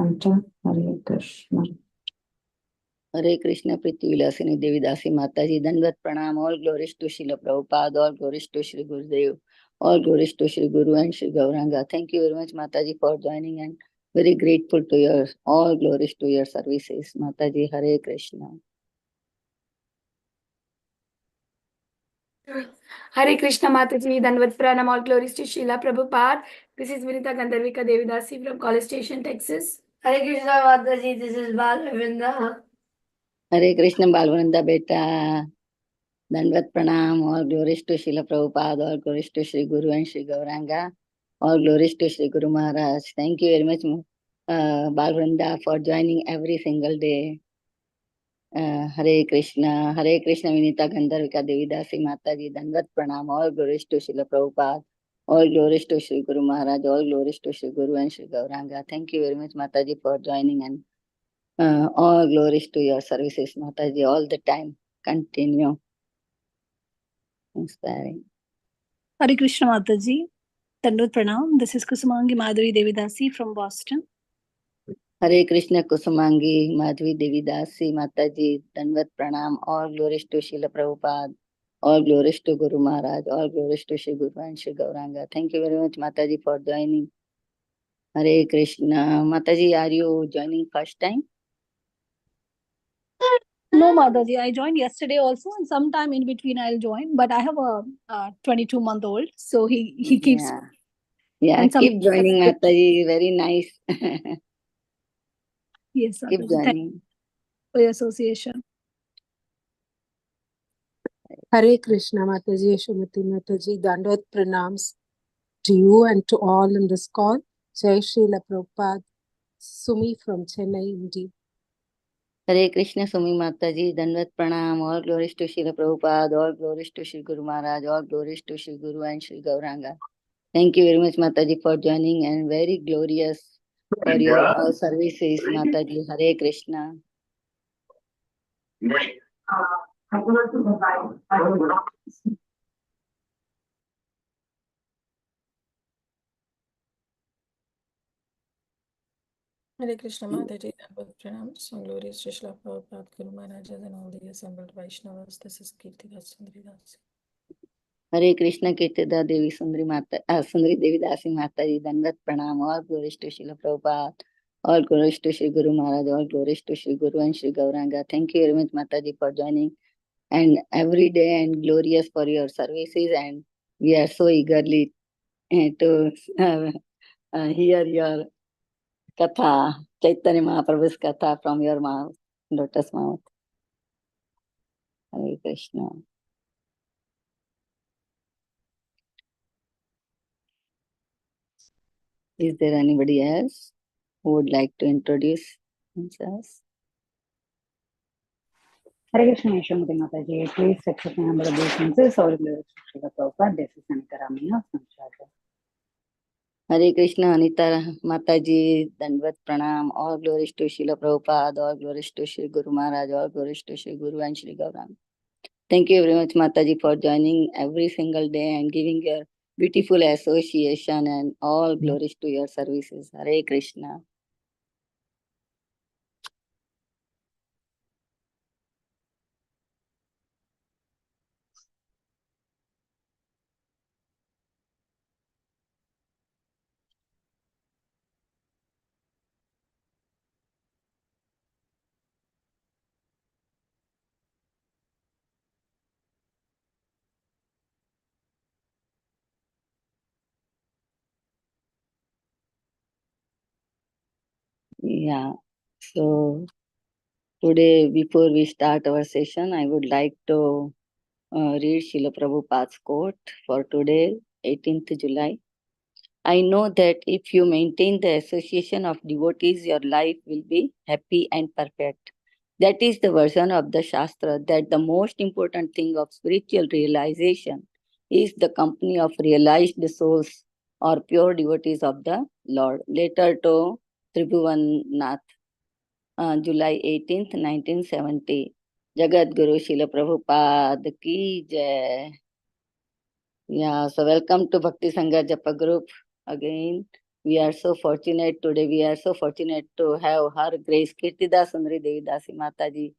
Cantor. Hare Krishna. Hare Krishna, Priti Vilasini Devi Dasi Mataji, Dandavat Pranam, all glories to Srila Prabhupada, all glories to Sri Gurudev, all glories to Sri Guru and Sri Gauranga. Thank you very much, Mataji, for joining, and very grateful to your, all glories to your services. Mataji, Hare Krishna. Hare Krishna Mataji, Dandavat Pranam, all glories to Srila Prabhupada. This is Vinita Gandharvika Devidasi from College Station, Texas. Hare Krishna Mataji, this is Balavinda. Hare Krishna, Balvananda Beta. Dandavat Pranam, all glories to Srila Prabhupada, all glories to Sri Guru and Sri Gauranga, all glories to Sri Guru Maharaj. Thank you very much, Balvrinda, for joining every single day. Hare Krishna, Vinita Gandharvika Devidasi Mataji, Dandavat Pranam, all glories to Srila Prabhupada, all glories to Sri Guru Maharaj, all glories to Sri Guru and Sri Gauranga. Thank you very much, Mataji, for joining, and all glories to your services, Mataji, all the time. Continue. Inspiring. Hare Krishna Mataji, Dandavat Pranam. This is Kusumangi Madhuri Devidasi from Boston. Hare Krishna, Kusumangi Madhvi Devidasi Mataji, Dandavat Pranam, all glories to Srila Prabhupada, all glories to Guru Maharaj, all glories to Sri Guru and Sri Gauranga. Thank you very much, Mataji, for joining. Hare Krishna. Mataji, are you joining first time? No, Mataji, I joined yesterday also, and sometime in between I'll join. But I have a 22-month-old, so he keeps. Yeah, and keep joining, Mataji. Very nice. Yes, keep Mataji. joining. Thank you for your association. Hare Krishna Mataji, Shrimati Mataji, Dandavat Pranams to you and to all in this call. Jai Srila Prabhupada, Sumi from Chennai, India. Hare Krishna, Sumi Mataji, Dandavat Pranam, all glories to Srila Prabhupada, all glories to Sri Guru Maharaj, all glories to Sri Guru and Sri Gauranga. Thank you very much, Mataji, for joining, and very glorious for your all services, Mataji. Hare Krishna. Hare Krishna Mataji, Dandavat Pranams, and glories to Srila Prabhupada, Guru Maharajas, and all the assembled Vaishnavas. This is Kirtida Sundari. Hare Krishna, Kirtida Devi Sundari Mata, Sundari Devi Dasi Mataji, Dandavat Pranam, all glories to Srila Prabhupada, all glories to Sri Guru Maharaj, all glories to Sri Guru and Sri Gauranga. Thank you very much, Mataji, for joining, and every day and glorious for your services, and we are so eagerly to hear your Katha, Chaitanya Mahaprabhu's Katha from your mouth, lotus mouth. Hare Krishna. Is there anybody else who would like to introduce themselves? Hare Krishna, Yeshwamati Mataji. Please accept my humble obeisances. All glories to Srila Prabhupada. This is Anita Ramaya from Jagai. Hare Krishna, Anita Mataji, Dandavat Pranam, all glories to Srila Prabhupada, all glories to Sri Guru Maharaj, all glories to Sri Guru and Sri Gauranga. Thank you very much, Mataji, for joining every single day and giving your beautiful association, and all glories to your services. Hare Krishna. Yeah, so today, before we start our session, I would like to read Srila Prabhupada's quote for today, 18th July. I know that if you maintain the association of devotees, your life will be happy and perfect. That is the version of the shāstra, that the most important thing of spiritual realization is the company of realized souls or pure devotees of the Lord. Letter to Tribhuvan July 18th, 1970. Jagat Guru Srila Prabhupada ki jai. Yeah, so welcome to Bhakti Sanga Japa group again. we are so fortunate today. We are so fortunate to have Her Grace Kirtida Sundari Devi Dasi Mataji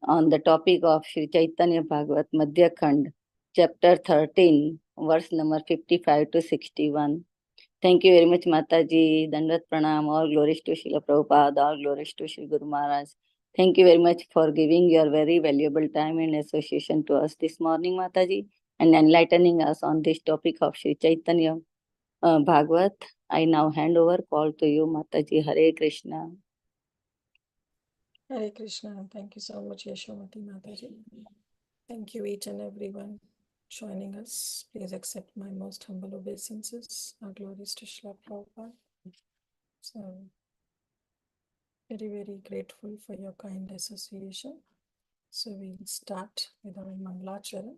on the topic of Sri Chaitanya Bhagavat Madhya Khand, chapter 13, verse number 55 to 61. Thank you very much, Mataji. Dandat Pranam. All glories to Srila Prabhupada. All glories to Sri Guru Maharaj. Thank you very much for giving your very valuable time and association to us this morning, Mataji, and enlightening us on this topic of Sri Chaitanya Bhagavat. I now hand over call to you, Mataji. Hare Krishna. Hare Krishna. Thank you so much, Yashomati Mataji. Thank you each and everyone joining us. Please accept my most humble obeisances. Our glories to Srila Prabhupada. So, very, very grateful for your kind association. So we'll start with our Mangalacharan.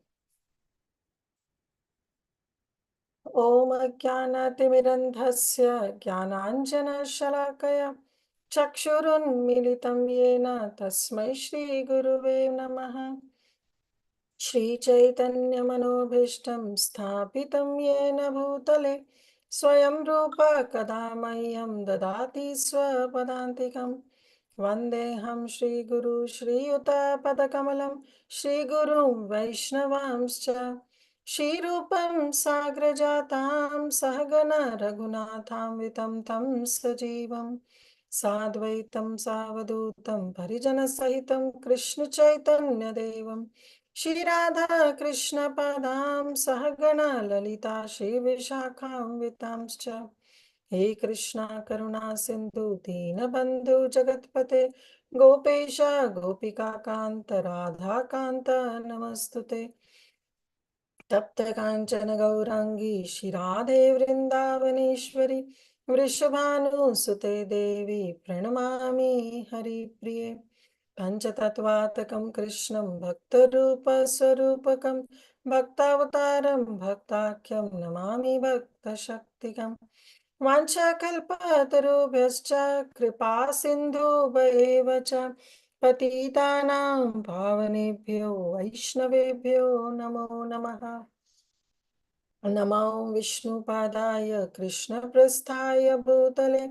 Om Ajnanatimirandhasya Jnananjana-shalakaya Chakshurunmilitam Yena Tasmai Shri Guruve Namaha. Sri Chaitanya Manobhishtam Sthapitam Yena Bhutale Swayam Rupa Kadamayyam Dadati Swapadantikam Vandeham Shri Guru Shri Yuta Padakamalam Shri Gurum Vaishnavamscha Shri Rupam Sagrajatam Sahagana Raghunatham Vitam Tam Sajivam Sadvaitam Savadutam Parijana Sahitam Krishna Chaitanya Devam Shri Radha Krishna Padam Sahagana Lalita Shri Vishakham Vitamscha He Krishna Karuna Sindhu Dina Bandhu Jagatpate Gopesha Gopika Kanta Radha Kanta Namastute Tapta Kanchana Gaurangi Shirade Vrindavaneshwari Vrishabhanu Sute Devi Pranamami Hari Priye Panchatattvatakam Krishnam Bhaktarupa Sarupakam Bhaktavataram Bhaktakyam Namami Bhakta Shaktikam Vanchakalpatarubhyascha Kripa Sindhu Bhaevacha Patitanam Pavanebhyo Vaishnavebhyo Namo Namaha Namo Vishnu Padaya Krishna Prasthaya Bhutale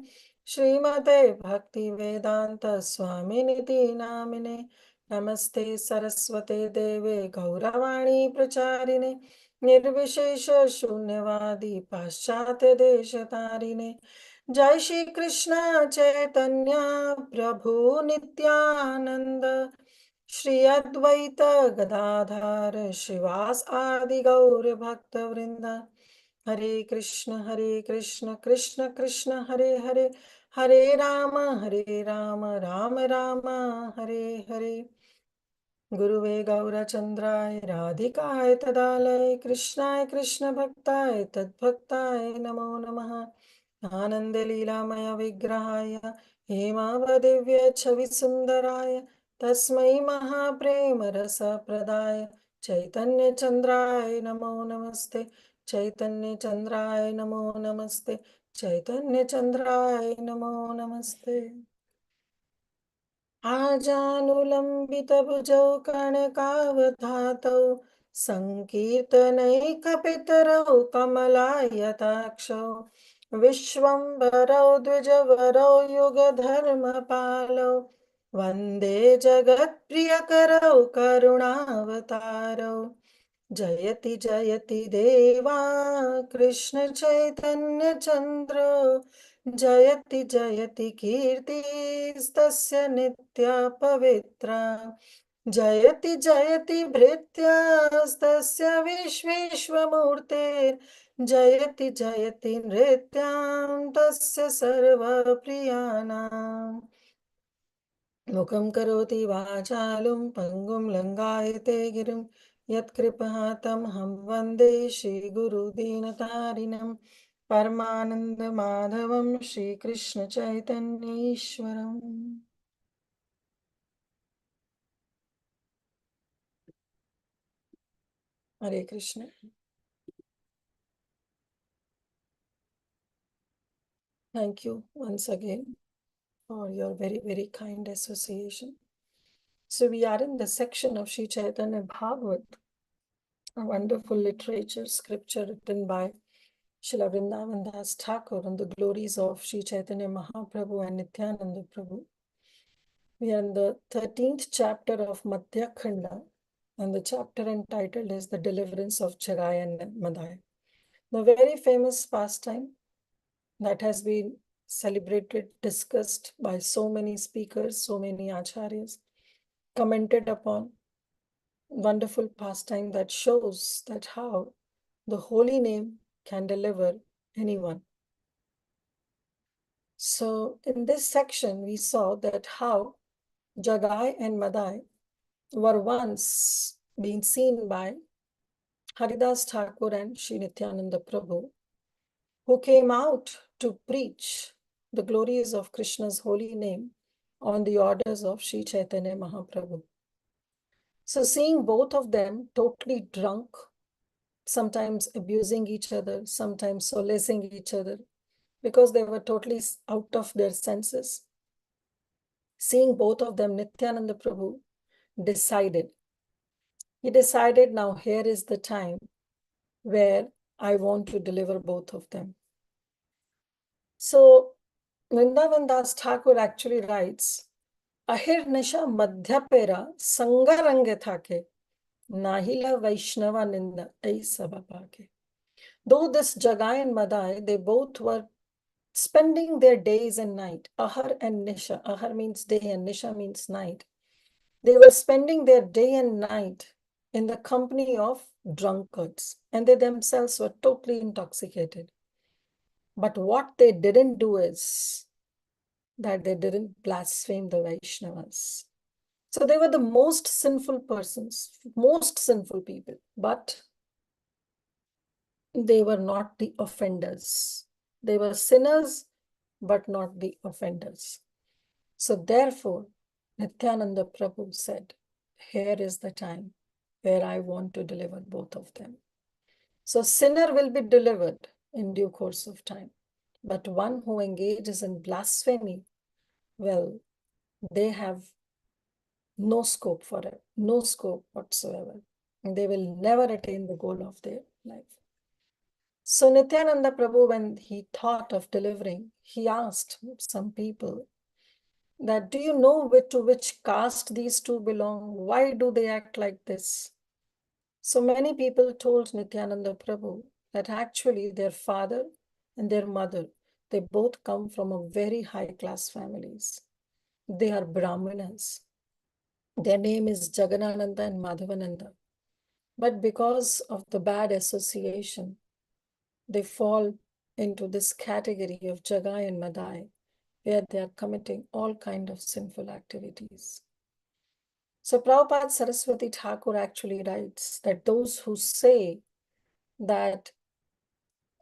Srimate Bhakti Vedanta Swami Niti Namine Namaste Saraswate Deve Gauravani Pracharine Nirvishesha Shunyavadi Paschate Deshatarine Jai Shri Krishna Chaitanya Prabhu Nityananda Shri Advaita Gadadhar Shivas Adi Gaur Bhakta Vrinda Hare Krishna Krishna Krishna Hare Hare Hare Rama Rama Rama Hare Hare Guruve Gaurachandraya Radhikaya Tadalaya Krishnaya Krishna Bhaktaye Tadbhaktaye Namo Namaha Ananda Leelamaya Vigrahaya Hemavadivya Chavisundaraya Tasmai Mahaprema Rasa Pradaya Chaitanya Chandraya Namo Namaste Chaitanya Chandraya Namo Namaste Chaitanya Chandraya Namo Namaste आजानुलम्बितभुजौ कर्णकावधातौ सङ्कीर्तनैकपितरौ कमलायताक्षौ विश्वम्भरौ द्विजवरौ युगधर्मपालौ वन्दे जगत्प्रियकरौ करुणावतारौ जयति जयति देवा कृष्ण चैतन्य चन्द्रो जयति जयति कीर्तिस्तस्य नित्या पवित्रा जयति जयति भृत्यास्तस्य विश्वेश्वमूर्ते जयति जयति नृत्यां तस्य सर्वप्रियाणाम् मुखं करोति वाचालं पङ्गुं लङ्घयते गिरिं यत्कृपातमहं वन्दे श्रीगुरुदीनतारिणं परमानन्दमाधवं श्रीकृष्णचैतन्येश्वरम् Hare Krishna. Thank you once again for your very, very kind association. So we are in the section of Sri Chaitanya Bhagavat, a wonderful literature, scripture written by Srila Vrindavan Thakur on the glories of Sri Chaitanya Mahaprabhu and Nityananda Prabhu. We are in the 13th chapter of Madhya khanda, and the chapter entitled is The Deliverance of Jagai and Madai. The very famous pastime that has been celebrated, discussed by so many speakers, so many acharyas, commented upon. Wonderful pastime that shows that how the holy name can deliver anyone. So in this section, we saw that how Jagai and Madai were once being seen by Haridas Thakur and Sri Nityananda Prabhu, who came out to preach the glories of Krishna's holy name on the orders of Sri Chaitanya Mahaprabhu. So seeing both of them totally drunk, sometimes abusing each other, sometimes solacing each other, because they were totally out of their senses. Seeing both of them, Nityananda Prabhu decided. He decided, now here is the time where I want to deliver both of them. So Vrindavan Das Thakur actually writes, Ahir nisha madhya pera sanga range thake, nahila Vaishnava ninda ei sabapake. Though this Jagai and Madai, they both were spending their days and night, Ahar and Nisha. Ahar means day and Nisha means night. They were spending their day and night in the company of drunkards, and they themselves were totally intoxicated. But what they didn't do is that they didn't blaspheme the Vaishnavas. So they were the most sinful persons, most sinful people, but they were not the offenders. They were sinners, but not the offenders. So therefore, Nityananda Prabhu said, here is the time where I want to deliver both of them. So sinner will be delivered in due course of time. But one who engages in blasphemy, well, they have no scope for it, no scope whatsoever. And they will never attain the goal of their life. So Nityananda Prabhu, when he thought of delivering, he asked some people that, do you know to which caste these two belong? Why do they act like this? So many people told Nityananda Prabhu that actually their father and their mother, they both come from a very high class families. They are Brahminas. Their name is Jaganananda and Madhavananda. But because of the bad association, they fall into this category of Jagai and Madai, where they are committing all kinds of sinful activities. So Prabhupada Saraswati Thakur actually writes that those who say that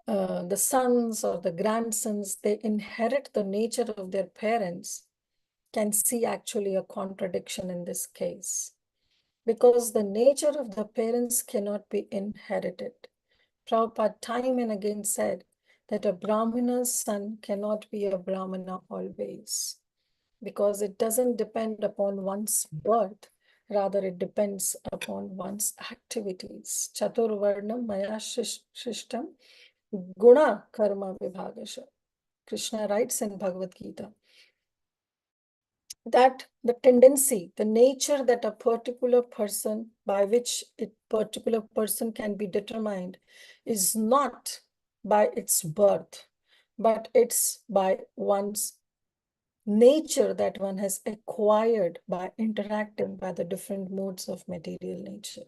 the sons or the grandsons, they inherit the nature of their parents, can see actually a contradiction in this case. Because the nature of the parents cannot be inherited. Prabhupada time and again said that a Brahmana's son cannot be a Brahmana always, because it doesn't depend upon one's birth, rather it depends upon one's activities. Chaturvarnam maya shishtam guna karma vibhagasha. Krishna writes in Bhagavad Gita that the tendency, the nature that a particular person, by which a particular person can be determined, is not by its birth, but it's by one's nature that one has acquired by interacting by the different modes of material nature.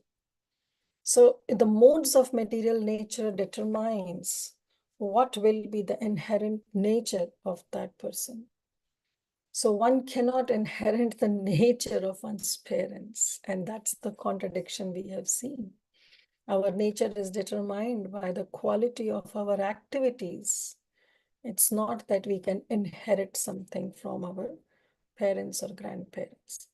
So the modes of material nature determines what will be the inherent nature of that person. So one cannot inherit the nature of one's parents, and that's the contradiction we have seen. Our nature is determined by the quality of our activities. It's not that we can inherit something from our parents or grandparents.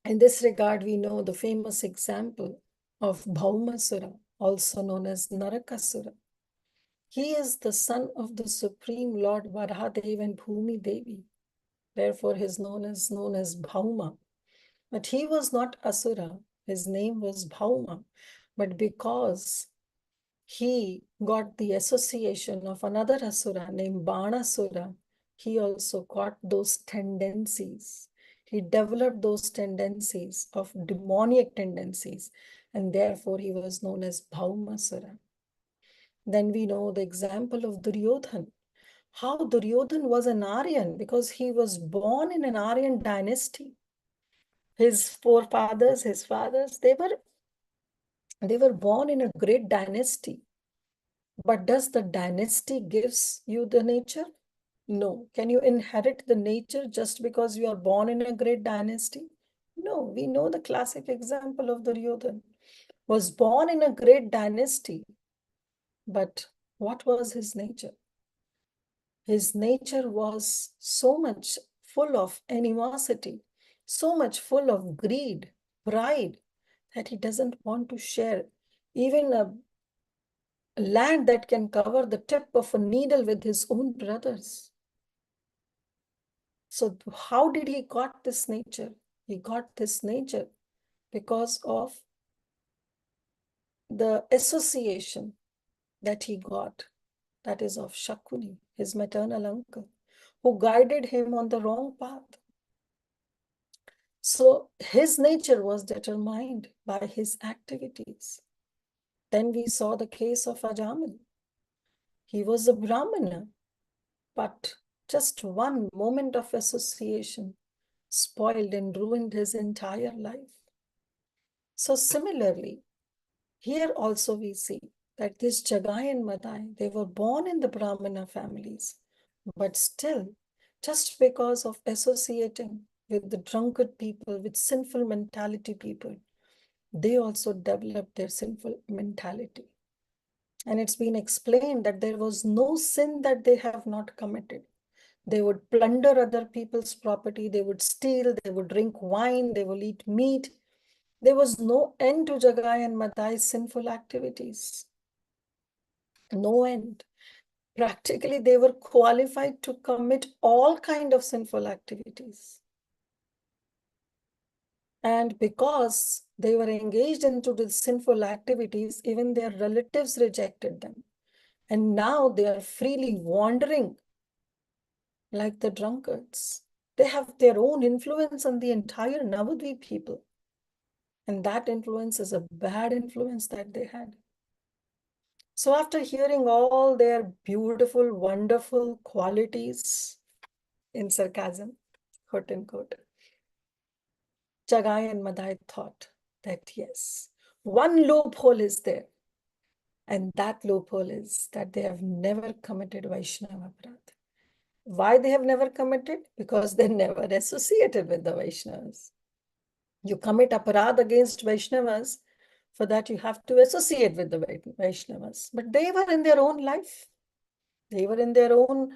In this regard, we know the famous example of Baumasura, also known as Narakasura. He is the son of the Supreme Lord Varahadev and Bhumi Devi. Therefore, he is known as Bhauma. But he was not Asura. His name was Bhauma. But because he got the association of another asura named Baumasura. He also got those tendencies. He developed those tendencies of demoniac tendencies, and therefore he was known as Baumasura. Then we know the example of Duryodhan. How Duryodhan was an Aryan because he was born in an Aryan dynasty. His forefathers, his fathers, they were born in a great dynasty. But does the dynasty gives you the nature? No. Can you inherit the nature just because you are born in a great dynasty? No. We know the classic example of Duryodhan. Was born in a great dynasty, but what was his nature? His nature was so much full of animosity, so much full of greed, pride, that he doesn't want to share even a land that can cover the tip of a needle with his own brothers. So how did he got this nature? He got this nature because of the association that he got, that is of Shakuni, his maternal uncle, who guided him on the wrong path. So his nature was determined by his activities. Then we saw the case of Ajamal. He was a Brahmana, but just one moment of association spoiled and ruined his entire life. So similarly, here also we see that this Jagai and Madai, they were born in the Brahmana families, but still, just because of associating with the drunkard people, with sinful mentality people, they also developed their sinful mentality. And it's been explained that there was no sin that they have not committed. They would plunder other people's property, they would steal, they would drink wine, they would eat meat. There was no end to Jagai and Madai's sinful activities. No end. Practically, they were qualified to commit all kinds of sinful activities. And because they were engaged into the sinful activities, even their relatives rejected them. And now they are freely wandering like the drunkards. They have their own influence on the entire Navadvip people. And that influence is a bad influence that they had. So after hearing all their beautiful, wonderful qualities, in sarcasm, quote unquote, Jagai and Madai thought that yes, one loophole is there. And that loophole is that they have never committed Vaishnava Aparadha. Why they have never committed? Because they never associated with the Vaishnavas. You commit aparadha against Vaishnavas, for that you have to associate with the Vaishnavas. But they were in their own life. They were in their own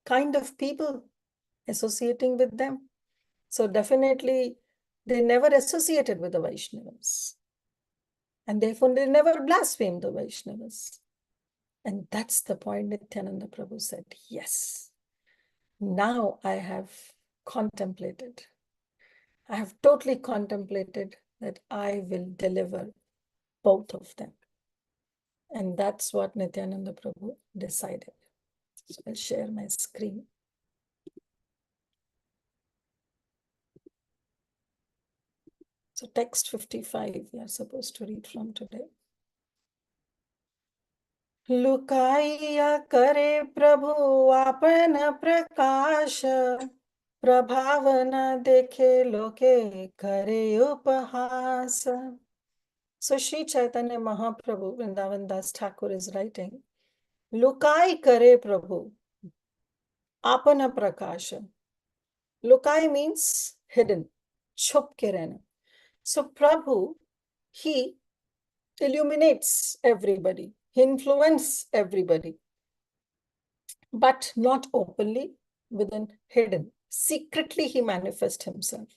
kind of people associating with them. So definitely they never associated with the Vaishnavas. And therefore they never blasphemed the Vaishnavas. And that's the point Nityananda Prabhu said, yes, now I have contemplated. I have totally contemplated that I will deliver both of them. And that's what Nityananda Prabhu decided. So I'll share my screen. So text 55, we are supposed to read from today. लुकाइया करे प्रभु आपन प्रकाश प्रभाव न देखे लोके करे उपहास. So Sri Chaitanya Mahaprabhu, Vrindavan Das Thakur is writing, Lukai kare Prabhu, apana prakasha. Lukai means hidden, chup ke rehna. So Prabhu, he illuminates everybody, he influences everybody, but not openly, within hidden. Secretly he manifests himself.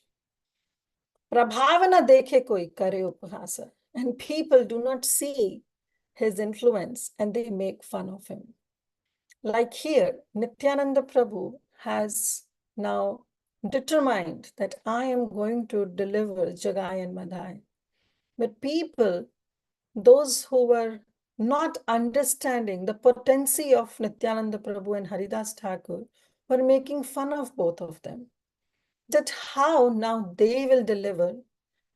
Prabhavana dekhe koi kare upahasa. And people do not see his influence and they make fun of him. Like here, Nityananda Prabhu has now determined that I am going to deliver Jagai and Madai. But people those who were not understanding the potency of Nityananda Prabhu and Haridas Thakur were making fun of both of them. That how now they will deliver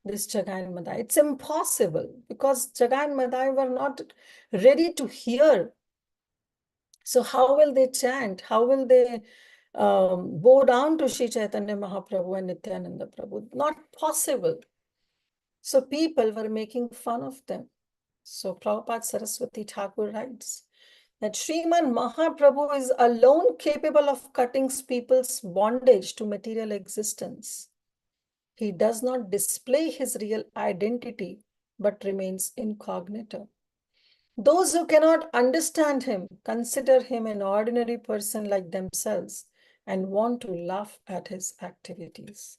this Jagai and Madai. It's impossible because Jagai and Madai were not ready to hear. So how will they chant? How will they bow down to Sri Chaitanya Mahaprabhu and Nityananda Prabhu? Not possible. So people were making fun of them. So Prabhupada Saraswati Thakur writes that Sriman Mahaprabhu is alone capable of cutting people's bondage to material existence. He does not display his real identity, but remains incognito. Those who cannot understand him consider him an ordinary person like themselves and want to laugh at his activities.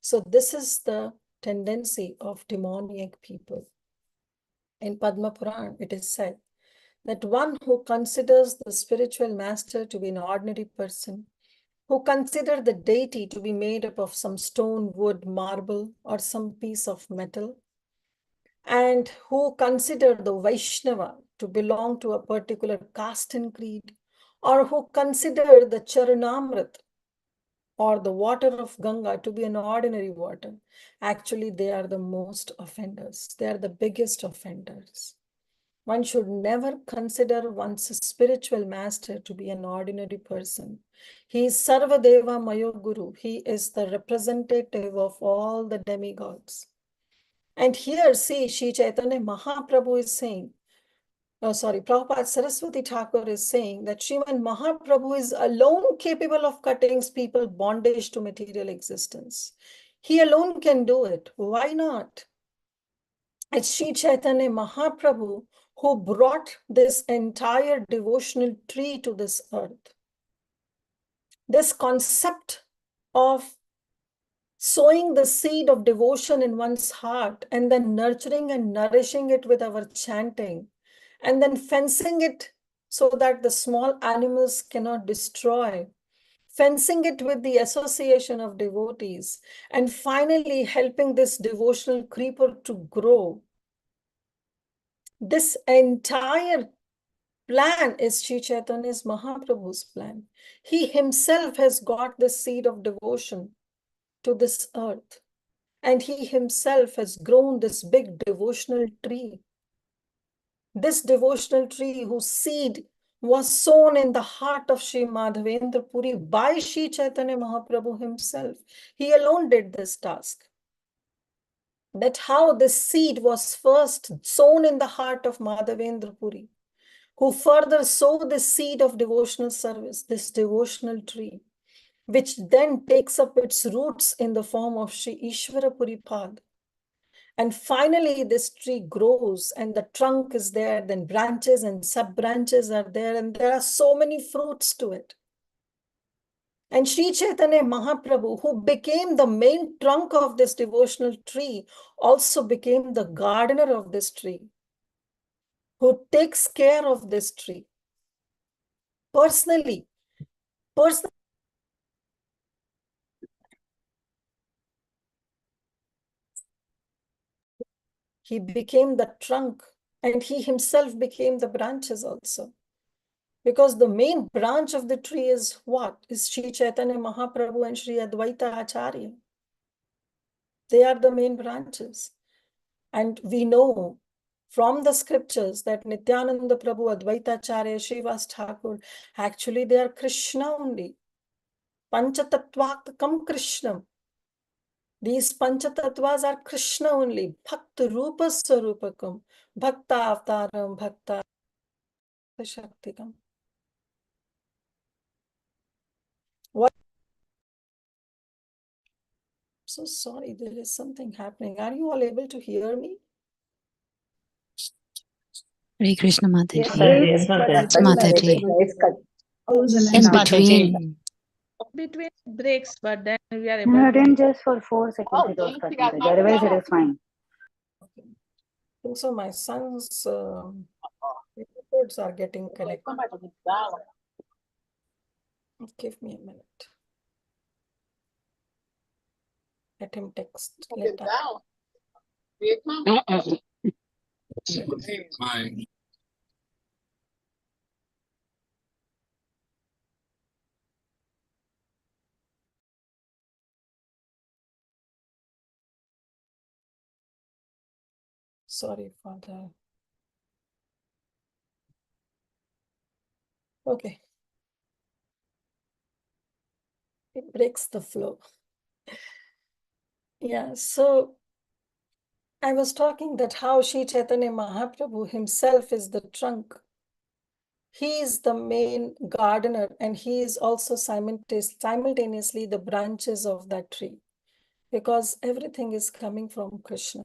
So this is the tendency of demoniac people. In Padma Puran, it is said that one who considers the spiritual master to be an ordinary person, who consider the deity to be made up of some stone, wood, marble, or some piece of metal, and who consider the Vaishnava to belong to a particular caste and creed, or who consider the Charanamrit or the water of Ganga to be an ordinary water, actually they are the most offenders. They are the biggest offenders. One should never consider one's spiritual master to be an ordinary person. He is Sarvadeva Mayo Guru. He is the representative of all the demigods. And here, see, Sri Chaitanya Mahaprabhu is saying, Prabhupada Saraswati Thakur is saying that Sriman Mahaprabhu is alone capable of cutting people's bondage to material existence. He alone can do it. Why not? It's Sri Chaitanya Mahaprabhu who brought this entire devotional tree to this earth. This concept of sowing the seed of devotion in one's heart and then nurturing and nourishing it with our chanting, and then fencing it so that the small animals cannot destroy, fencing it with the association of devotees, and finally helping this devotional creeper to grow. This entire plan is Sri Chaitanya's Mahaprabhu's plan. He himself has got the seed of devotion to this earth. And he himself has grown this big devotional tree. This devotional tree whose seed was sown in the heart of Sri Madhavendra Puri by Sri Chaitanya Mahaprabhu himself. He alone did this task. That how this seed was first sown in the heart of Madhavendra Puri, who further sowed the seed of devotional service, this devotional tree, which then takes up its roots in the form of Sri Ishvara Puri Pad. And finally, this tree grows and the trunk is there, then branches and sub-branches are there, and there are so many fruits to it. And Sri Chaitanya Mahaprabhu, who became the main trunk of this devotional tree, also became the gardener of this tree, who takes care of this tree personally. He became the trunk and he himself became the branches also. Because the main branch of the tree is what? Is Sri Chaitanya Mahaprabhu and Sri Advaita Acharya. They are the main branches. And we know from the scriptures that Nityananda Prabhu, Advaita Acharya, Srivas Thakur, actually they are Krishna only. Panchatatvakam Krishnam. These Panchatatvas are Krishna only. Bhakta Rupa Sarupakam. Bhakta Avtaram. Bhakta Shaktikam. What? So sorry, there is something happening. Are you all able to hear me? Hare Krishna Mataji. Yes, sir. Yes, It's Mataji. It's cut. In between. Between breaks, but then we are No, able to. then just for 4 seconds it was cut. Mataji. Otherwise, it is fine. Okay. I think so my son's reports are getting connected. Give me a minute. Let him text later. Sorry for that. Okay. It breaks the flow. Yeah, so I was talking that how Sri Chaitanya Mahaprabhu himself is the trunk. He is the main gardener, and he is also simultaneously the branches of that tree, because everything is coming from Krishna,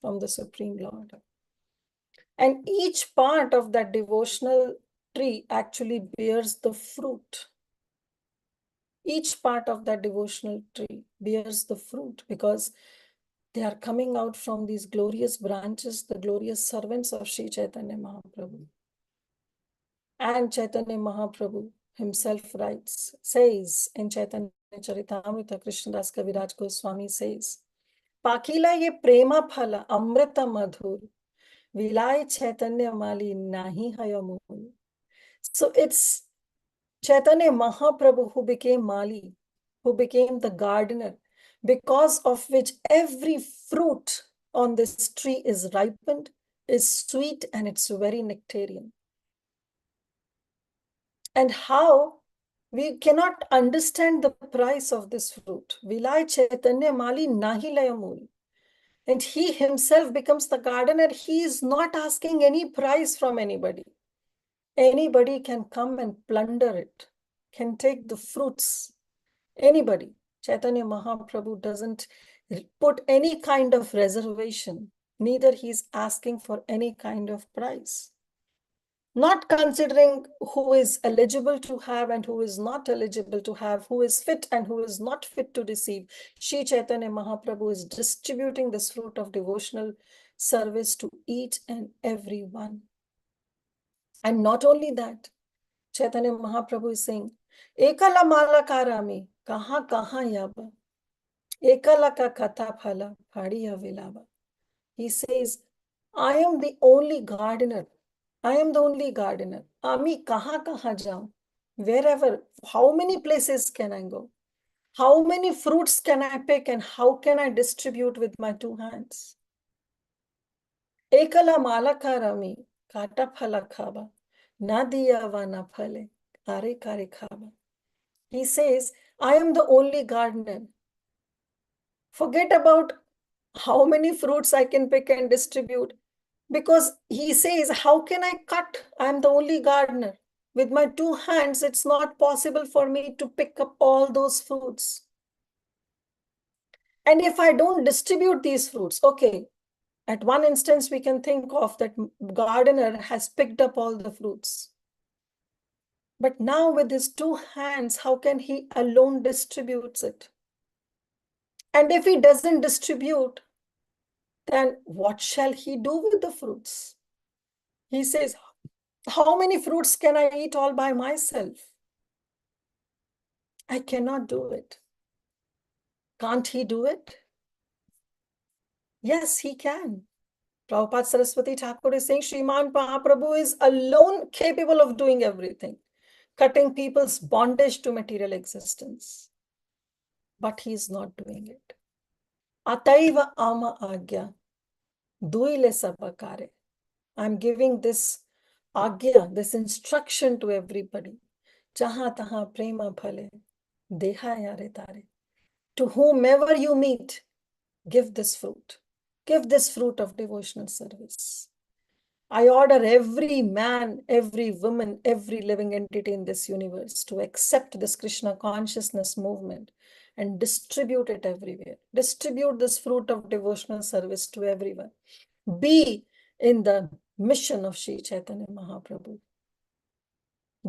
from the Supreme Lord. And each part of that devotional tree actually bears the fruit. Each part of that devotional tree bears the fruit, because they are coming out from these glorious branches, the glorious servants of Sri Chaitanya Mahaprabhu. And Chaitanya Mahaprabhu himself says in Chaitanya Charitamrita, Krishnadas Kaviraj Goswami says, Pakila ye prema phala amrita madhur, vilay Chaitanya mali nahi hayamul. So it's Chaitanya Mahaprabhu who became Mali, who became the gardener, because of which every fruit on this tree is ripened, is sweet, and it's very nectarian. And how we cannot understand the price of this fruit. Vilay Chaitanya Mali nahi layamul. And he himself becomes the gardener. He is not asking any price from anybody. Anybody can come and plunder it, can take the fruits. Anybody. Chaitanya Mahaprabhu doesn't put any kind of reservation. Neither he's asking for any kind of price. Not considering who is eligible to have and who is not eligible to have, who is fit and who is not fit to receive. Sri Chaitanya Mahaprabhu is distributing this fruit of devotional service to each and every one. And not only that, Chaitanya Mahaprabhu is saying, Ekala mala karami, kaha yaba. Ekala ka katha phala, phadiya vilava. He says, I am the only gardener. I am the only gardener. Ami kaha jaun? Wherever, how many places can I go? How many fruits can I pick, and how can I distribute with my two hands? Ekala malakarami, kata phala khaba, nadiya vana phale, are kare khaba. He says, I am the only gardener. Forget about how many fruits I can pick and distribute. Because he says, how can I cut? I'm the only gardener. With my two hands, it's not possible for me to pick up all those fruits. And if I don't distribute these fruits, okay, at one instance, we can think of that gardener has picked up all the fruits. But now with his two hands, how can he alone distributes it? And if he doesn't distribute, then what shall he do with the fruits? He says, how many fruits can I eat all by myself? I cannot do it. Can't he do it? Yes, he can. Prabhupada Saraswati Thakur is saying Sriman Mahaprabhu is alone capable of doing everything, cutting people's bondage to material existence. But he is not doing it. Ataiva ama agya, duile sabakare. I'm giving this agya, this instruction to everybody. Jaha taha prema phale, deha yare tare. To whomever you meet, give this fruit. Give this fruit of devotional service. I order every man, every woman, every living entity in this universe to accept this Krishna consciousness movement and distribute it everywhere. Distribute this fruit of devotional service to everyone. Be in the mission of Sri Chaitanya Mahaprabhu.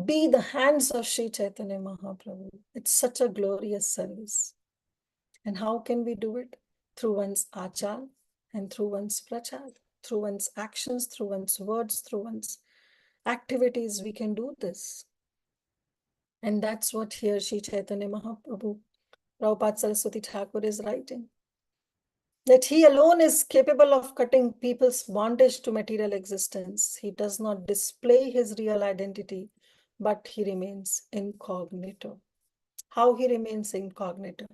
Be the hands of Sri Chaitanya Mahaprabhu. It's such a glorious service. And how can we do it? Through one's achar and through one's prachar, through one's actions, through one's words, through one's activities, we can do this. And that's what here Sri Chaitanya Mahaprabhu, Prabhupada Saraswati Thakur is writing. that he alone is capable of cutting people's bondage to material existence. He does not display his real identity, but he remains incognito. How he remains incognito?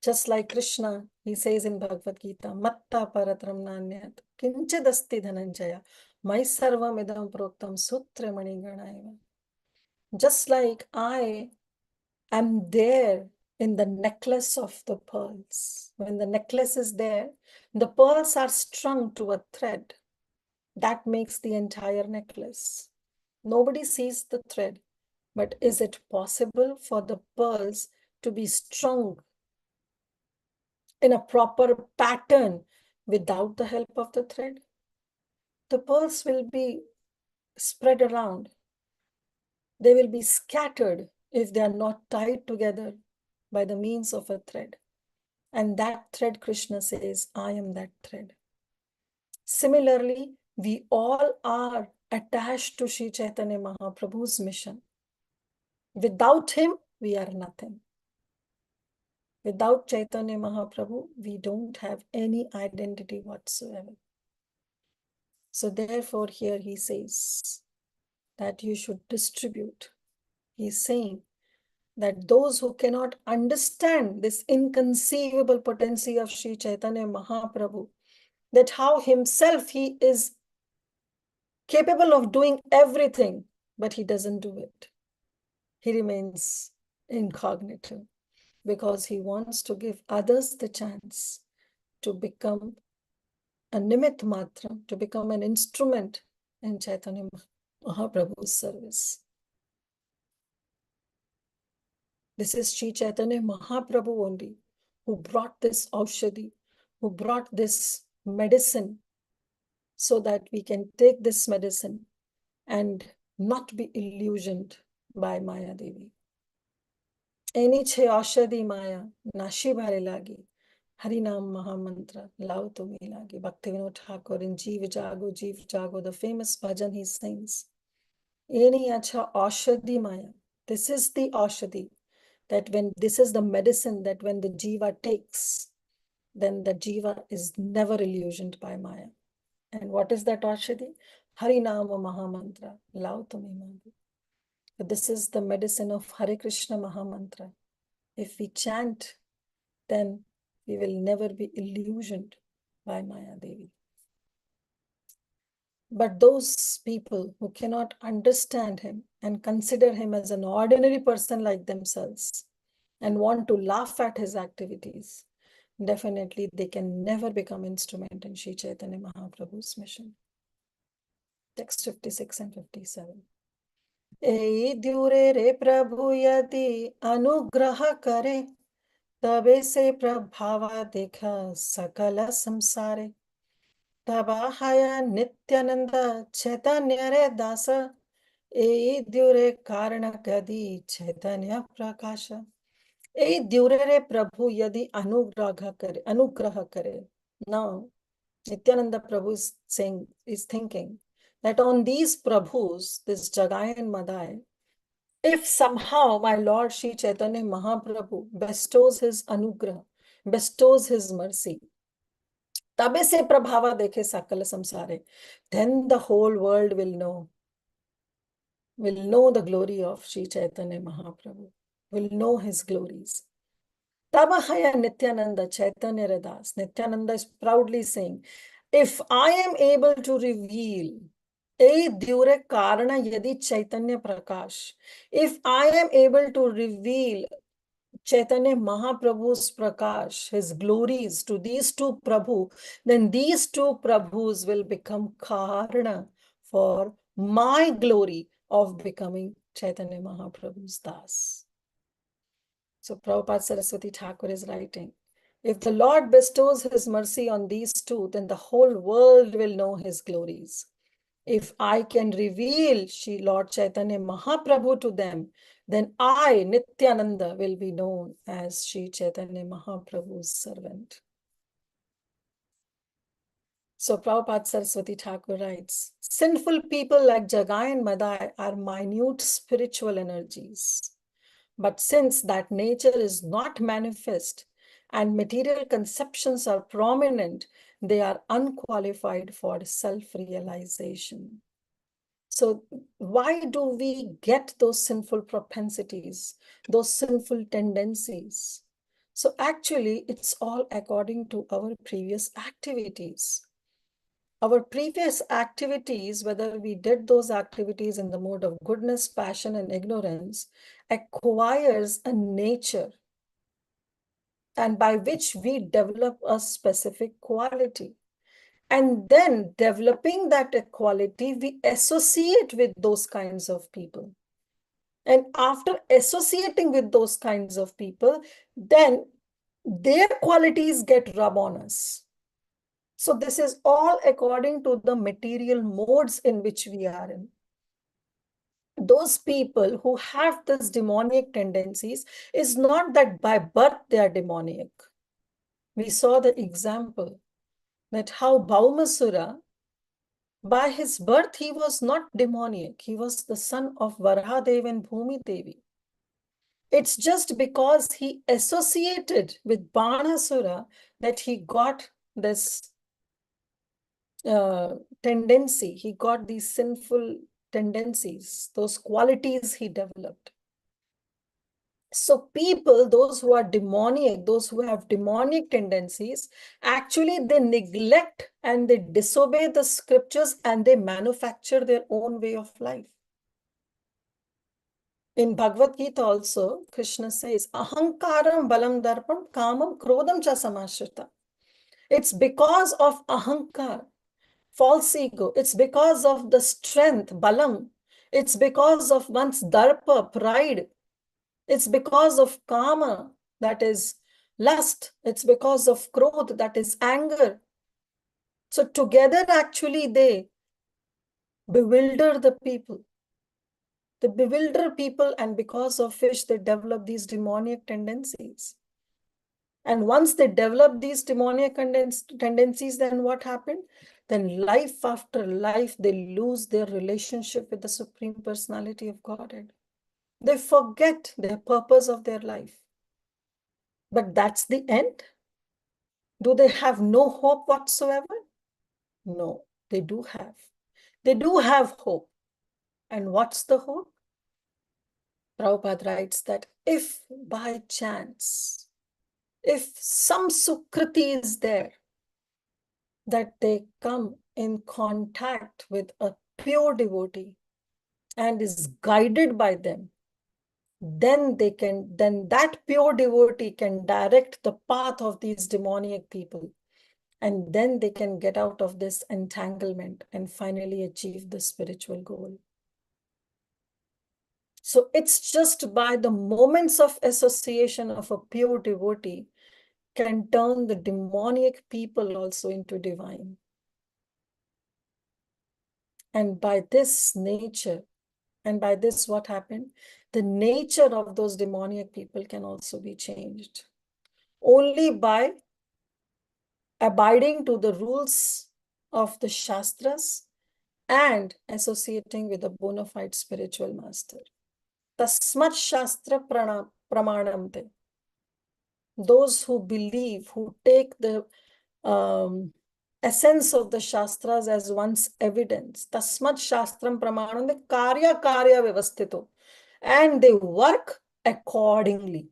Just like Krishna, he says in Bhagavad Gita, Matta paratram nanyat, kinchidasti dhananjaya, mai sarvam idam proktam sutra maniganaiva. Just like I am there in the necklace of the pearls. When the necklace is there, the pearls are strung to a thread. That makes the entire necklace. Nobody sees the thread, but is it possible for the pearls to be strung in a proper pattern without the help of the thread? The pearls will be spread around. They will be scattered if they are not tied together by the means of a thread. And that thread, Krishna says, I am that thread. Similarly, we all are attached to Sri Chaitanya Mahaprabhu's mission. Without him, we are nothing. Without Chaitanya Mahaprabhu, we don't have any identity whatsoever. So therefore, here he says that you should distribute. He's saying that those who cannot understand this inconceivable potency of Sri Chaitanya Mahaprabhu, that how himself he is capable of doing everything, but he doesn't do it. He remains incognito because he wants to give others the chance to become a nimit matra, to become an instrument in Chaitanya Mahaprabhu's service. This is Sri Chaitanya Mahaprabhu only who brought this aushadhi, who brought this medicine so that we can take this medicine and not be illusioned by Maya Devi. Any che aushadhi Maya, nashi bhare lagi, Harinam Mahamantra, lao tumi lagi. Bhaktivinoda Thakur in Jeev Jago, the famous bhajan he sings. Any acha aushadhi Maya. This is the aushadhi, that when this is the medicine that when the jiva takes, then the jiva is never illusioned by Maya. And what is that aushadhi? Harinama Mahamantra, lao tumi lagi. This is the medicine of Hare Krishna Mahamantra. If we chant, then we will never be illusioned by Maya Devi. But those people who cannot understand him and consider him as an ordinary person like themselves and want to laugh at his activities, definitely they can never become instrument in Sri Chaitanya Mahaprabhu's mission. Text 56 and 57. ए द्युरे रे प्रभु यदि अनुग्रह करे तबे से प्रभावा देखा सकल संसारे तबा हया नित्यानंद चैतन्य रे दास ए द्युरे कारण गदि चैतन्य प्रकाश ए द्युरे रे प्रभु यदि अनुग्रह करे. Now Nityananda Prabhu is saying, is thinking that on these Prabhus, this Jagai and Madai, if somehow my Lord Sri Chaitanya Mahaprabhu bestows his anugrah, bestows his mercy, tabe se prabhava dekhe sakala samsare, then the whole world will know the glory of Sri Chaitanya Mahaprabhu, will know his glories. Tabahaya Nityananda Chaitanya Radas. Nityananda is proudly saying, if I am able to reveal E Dure Karana Yadi Chaitanya Prakash, if I am able to reveal Chaitanya Mahaprabhu's Prakash, his glories to these two Prabhu, then these two Prabhus will become Karana for my glory of becoming Chaitanya Mahaprabhu's Das. So Prabhupada Saraswati Thakur is writing, if the Lord bestows his mercy on these two, then the whole world will know his glories. If I can reveal Sri Lord Chaitanya Mahaprabhu to them, then I, Nityananda, will be known as Sri Chaitanya Mahaprabhu's servant. So Prabhupada Saraswati Thakur writes, sinful people like Jagai and Madai are minute spiritual energies. But since that nature is not manifest and material conceptions are prominent, they are unqualified for self-realization. So why do we get those sinful propensities, those sinful tendencies? So actually, it's all according to our previous activities. Our previous activities, whether we did those activities in the mode of goodness, passion, and ignorance, acquires a nature, and by which we develop a specific quality. And then developing that quality, we associate with those kinds of people. And after associating with those kinds of people, then their qualities get rub on us. So this is all according to the material modes in which we are in. Those people who have these demonic tendencies, is not that by birth they are demonic. We saw the example that how Baumasura, by his birth, he was not demonic. He was the son of Varahadev and Bhumi Devi. It's just because he associated with Banasura that he got this tendency. He got these sinful tendencies, those qualities he developed. So people, those who are demoniac, those who have demonic tendencies, actually they neglect and they disobey the scriptures and they manufacture their own way of life. In Bhagavad Gita also, Krishna says, Ahankaram balam darpam kamam krodam cha samashrita. It's because of ahankar, false ego. It's because of the strength, balam. It's because of one's darpa, pride. It's because of kama, that is lust. It's because of krodh, that is anger. So together, actually, they bewilder the people. They bewilder people, and because of which they develop these demonic tendencies. And once they develop these demonic tendencies, then what happened? Then life after life, they lose their relationship with the Supreme Personality of Godhead. They forget the purpose of their life. But that's the end. Do they have no hope whatsoever? No, they do have. They do have hope. And what's the hope? Prabhupada writes that if by chance, if some sukriti is there, that they come in contact with a pure devotee and is guided by them, then that pure devotee can direct the path of these demoniac people. And then they can get out of this entanglement and finally achieve the spiritual goal. So it's just by the moments of association of a pure devotee can turn the demoniac people also into divine. And by this nature, and by this what happened? The nature of those demoniac people can also be changed. Only by abiding to the rules of the shāstras and associating with a bona fide spiritual master. Tasmat shastra pramanamte. Those who believe, who take the essence of the shastras as one's evidence. Tasmat shastram pramanamte karya vyavasthito. And they work accordingly.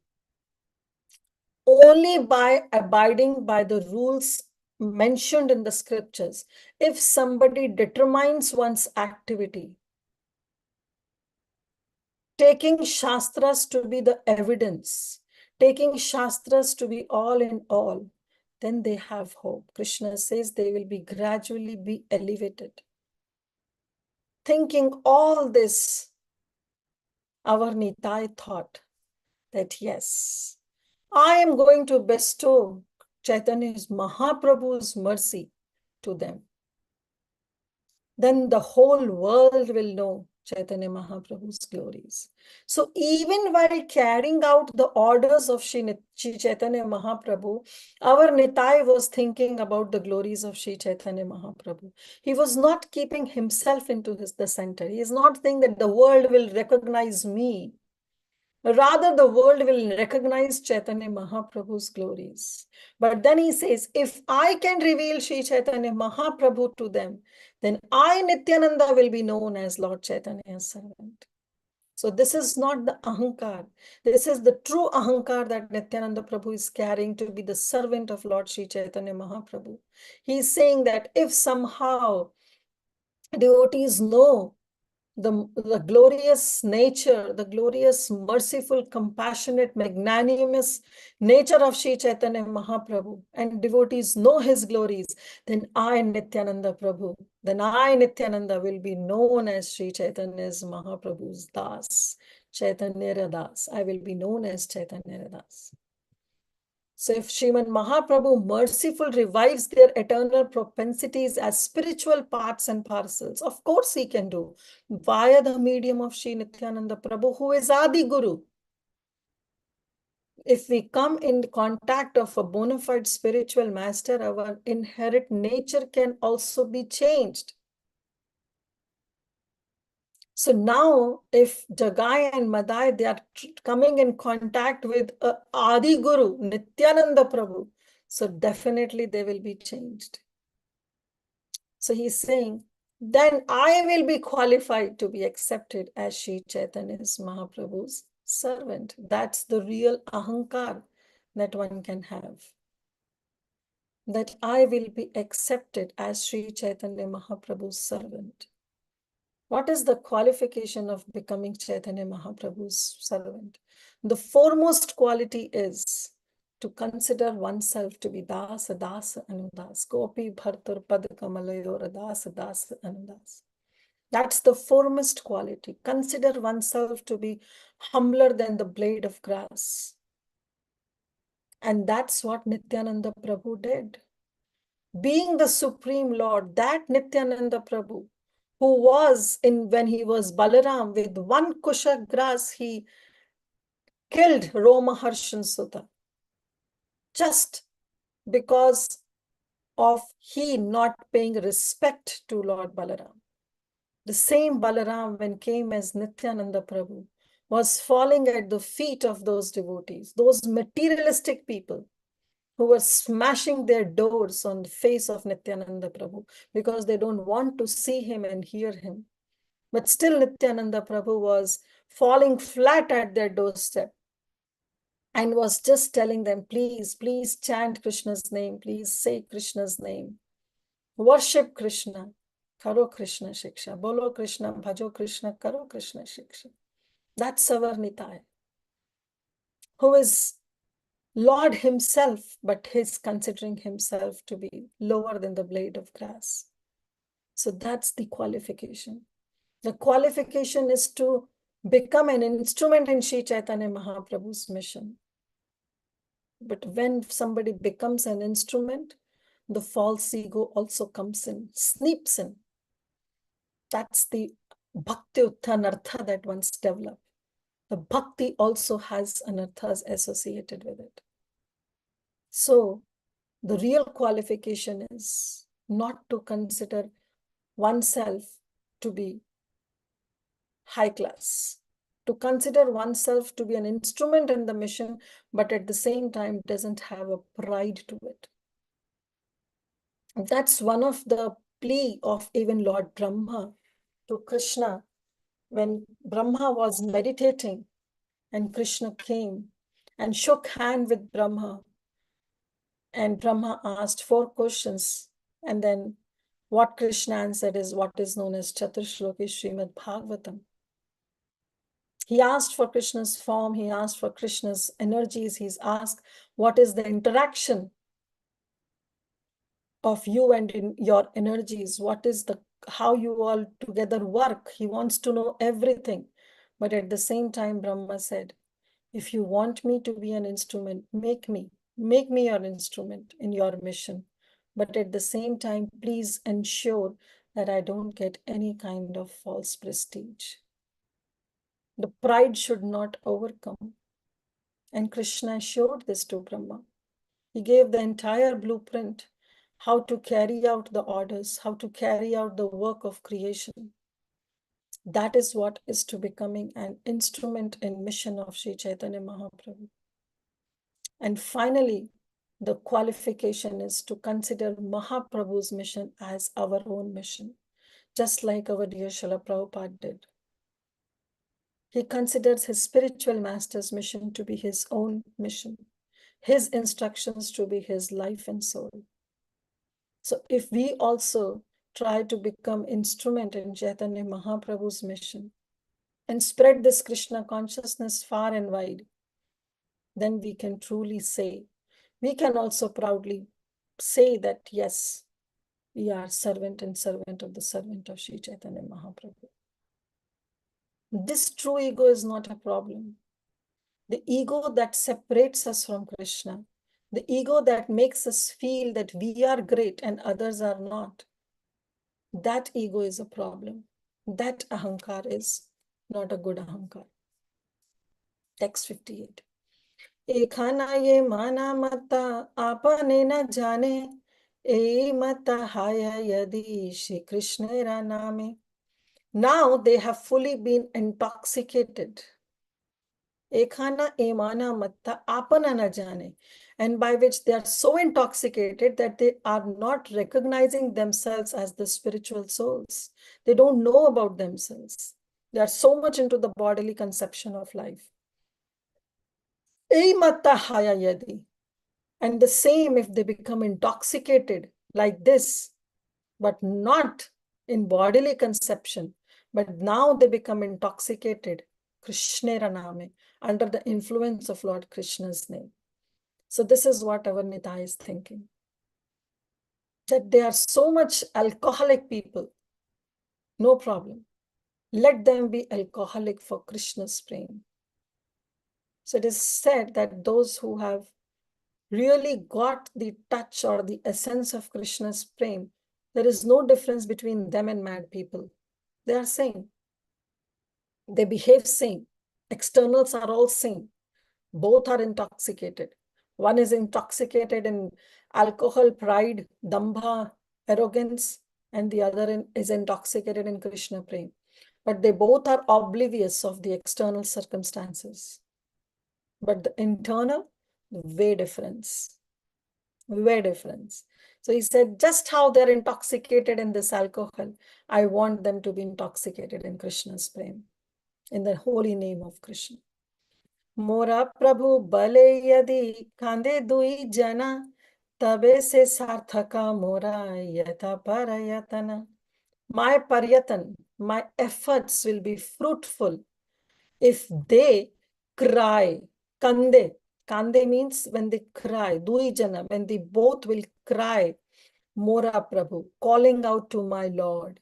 Only by abiding by the rules mentioned in the scriptures. If somebody determines one's activity, taking shastras to be the evidence, taking shastras to be all in all, then they have hope. Krishna says they will be gradually be elevated. Thinking all this, our Nitai thought that yes, I am going to bestow Chaitanya's Mahaprabhu's mercy to them. Then the whole world will know Chaitanya Mahaprabhu's glories. So even while carrying out the orders of Sri Chaitanya Mahaprabhu, our Nitai was thinking about the glories of Sri Chaitanya Mahaprabhu. He was not keeping himself into the center. He is not thinking that the world will recognize me. Rather, the world will recognize Chaitanya Mahaprabhu's glories. But then he says, if I can reveal Sri Chaitanya Mahaprabhu to them, then I, Nityananda, will be known as Lord Chaitanya's servant. So this is not the ahankar. This is the true ahankar that Nityananda Prabhu is carrying to be the servant of Lord Sri Chaitanya Mahaprabhu. He is saying that if somehow devotees know the glorious nature, the glorious, merciful, compassionate, magnanimous nature of Sri Chaitanya Mahaprabhu, and devotees know his glories, then I, Nityananda Prabhu, then I, Nityananda, will be known as Sri Chaitanya's Mahaprabhu's Das, Chaitanya Das. I will be known as Chaitanya Das. So if Sriman Mahaprabhu merciful revives their eternal propensities as spiritual parts and parcels, of course he can do via the medium of Sri Nityananda Prabhu, who is Adi Guru. If we come in contact of a bona fide spiritual master, our inherent nature can also be changed. So now, if Jagai and Madai, they are coming in contact with Adi Guru, Nityananda Prabhu, so definitely they will be changed. So he's saying, then I will be qualified to be accepted as Sri Chaitanya's Mahaprabhu's servant. That's the real ahankar that one can have. That I will be accepted as Sri Chaitanya Mahaprabhu's servant. What is the qualification of becoming Chaitanya Mahaprabhu's servant? The foremost quality is to consider oneself to be dasa, dasa, anudas. Gopi bhartar pad kamalayor dasa, dasa, anudas. That's the foremost quality. Consider oneself to be humbler than the blade of grass. And that's what Nityananda Prabhu did. Being the Supreme Lord, that Nityananda Prabhu, who was when he was Balaram, with one kusha grass, he killed Romaharshan Sutta. Just because of he not paying respect to Lord Balaram. The same Balaram, when came as Nityananda Prabhu, was falling at the feet of those devotees, those materialistic people who were smashing their doors on the face of Nityananda Prabhu because they don't want to see him and hear him. But still Nityananda Prabhu was falling flat at their doorstep and was just telling them, please, please chant Krishna's name, please say Krishna's name. Worship Krishna, karo Krishna Shiksha, bolo Krishna, bhajo Krishna, karo Krishna Shiksha. That's our Nitai, who is Lord himself, but he's considering himself to be lower than the blade of grass. So that's the qualification. The qualification is to become an instrument in Sri Chaitanya Mahaprabhu's mission. But when somebody becomes an instrument, the false ego also comes in, sneaks in. That's the Bhakti Uttanartha that one's developed. The Bhakti also has anarthas associated with it. So the real qualification is not to consider oneself to be high class, to consider oneself to be an instrument in the mission, but at the same time doesn't have a pride to it. That's one of the plea of even Lord Brahma to Krishna when Brahma was meditating and Krishna came and shook hand with Brahma. And Brahma asked 4 questions. And then what Krishna answered is what is known as Chaturshloki Srimad Bhagavatam. He asked for Krishna's form. He asked for Krishna's energies. He's asked what is the interaction of you and in your energies. What is how you all together work. He wants to know everything. But at the same time, Brahma said, if you want me to be an instrument, make me your instrument in your mission. But at the same time, please ensure that I don't get any kind of false prestige. The pride should not overcome. And Krishna showed this to Brahma. He gave the entire blueprint, how to carry out the orders, how to carry out the work of creation. That is what is to becoming an instrument in mission of Sri Chaitanya Mahaprabhu. And finally, the qualification is to consider Mahaprabhu's mission as our own mission, just like our dear Srila Prabhupada did. He considers his spiritual master's mission to be his own mission, his instructions to be his life and soul. So if we also try to become instrument in Chaitanya Mahaprabhu's mission and spread this Krishna consciousness far and wide, then we can truly say, we can also proudly say that, yes, we are servant and servant of the servant of Sri Chaitanya Mahaprabhu. This true ego is not a problem. The ego that separates us from Krishna, the ego that makes us feel that we are great and others are not, that ego is a problem. That ahankar is not a good ahankar. Text 58. Ekhana ye mana mata apane na jane, e mata haya yadi Shri Krishna raname. Now they have fully been intoxicated. Ekhana emana matta apana na jane, and by which they are so intoxicated that they are not recognizing themselves as the spiritual souls. They don't know about themselves. They are so much into the bodily conception of life. E matta haya yadi. And the same if they become intoxicated like this, but not in bodily conception, but now they become intoxicated, Krishna Raname, under the influence of Lord Krishna's name. So this is what our Madhai is thinking. That they are so much alcoholic people, no problem. Let them be alcoholic for Krishna's prema. So it is said that those who have really got the touch or the essence of Krishna's prema, there is no difference between them and mad people. They are same. They behave same. Externals are all same. Both are intoxicated. One is intoxicated in alcohol, pride, dambha, arrogance, and the other is intoxicated in Krishna prema. But they both are oblivious of the external circumstances. But the internal, way difference. Way difference. So he said, just how they're intoxicated in this alcohol, I want them to be intoxicated in Krishna's prema, in the holy name of Krishna. Mora Prabhu bale yadi khande dui jana, tabe se sarthaka mora yata parayatana. My paryatan, my efforts will be fruitful if they cry. Kande. Kande means when they cry. Dui jana, when they both will cry. Mora Prabhu, calling out to my Lord.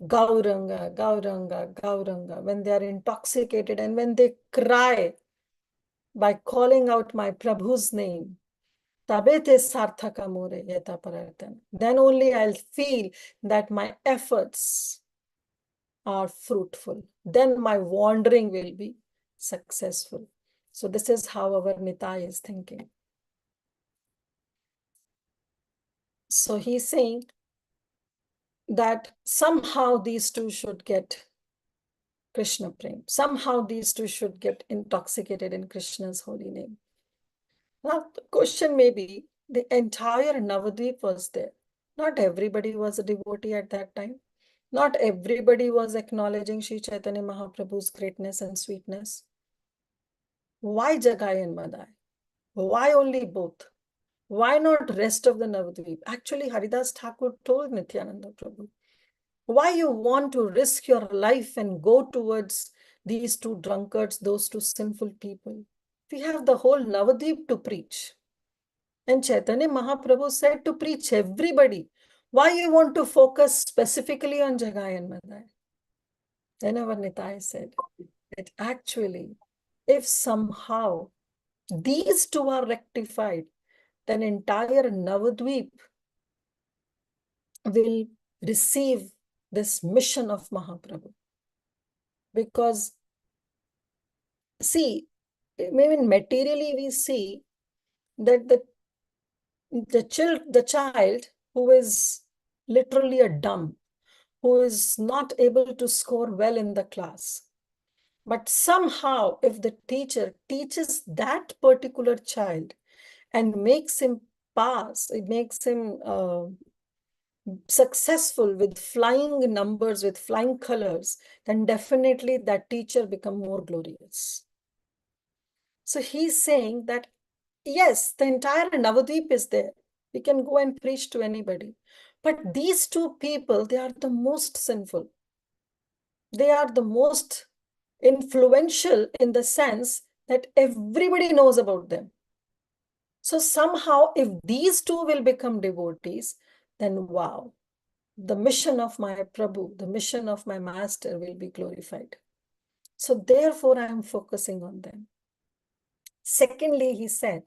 Gauranga, Gauranga, Gauranga. When they are intoxicated and when they cry by calling out my Prabhu's name. Tabete sarthaka more yata parartana. Then only I'll feel that my efforts are fruitful. Then my wandering will be successful. So this is how our Nitai is thinking. So he's saying that somehow these two should get Krishna prema. Somehow these two should get intoxicated in Krishna's holy name. Now the question may be, the entire Navadvip was there. Not everybody was a devotee at that time. Not everybody was acknowledging Sri Chaitanya Mahaprabhu's greatness and sweetness. Why Jagai and Madai? Why only both? Why not rest of the Navadvip? Actually, Haridas Thakur told Nityananda Prabhu, why you want to risk your life and go towards these two drunkards, those two sinful people? We have the whole Navadvip to preach. And Chaitanya Mahaprabhu said to preach everybody. Why you want to focus specifically on Jagai and Madai? Then our Nitai said that actually, if somehow these two are rectified, then entire Navadvip will receive this mission of Mahaprabhu. Because, see, maybe materially we see that the child who is literally a dumb, who is not able to score well in the class. But somehow, if the teacher teaches that particular child and makes him pass, it makes him successful with flying numbers, with flying colors, then definitely that teacher become more glorious. So he's saying that, yes, the entire Navadvip is there. We can go and preach to anybody. But these two people, they are the most sinful. They are the most influential in the sense that everybody knows about them. So somehow, if these two will become devotees, then wow, the mission of my Prabhu, the mission of my master will be glorified. So therefore, I am focusing on them. Secondly, he said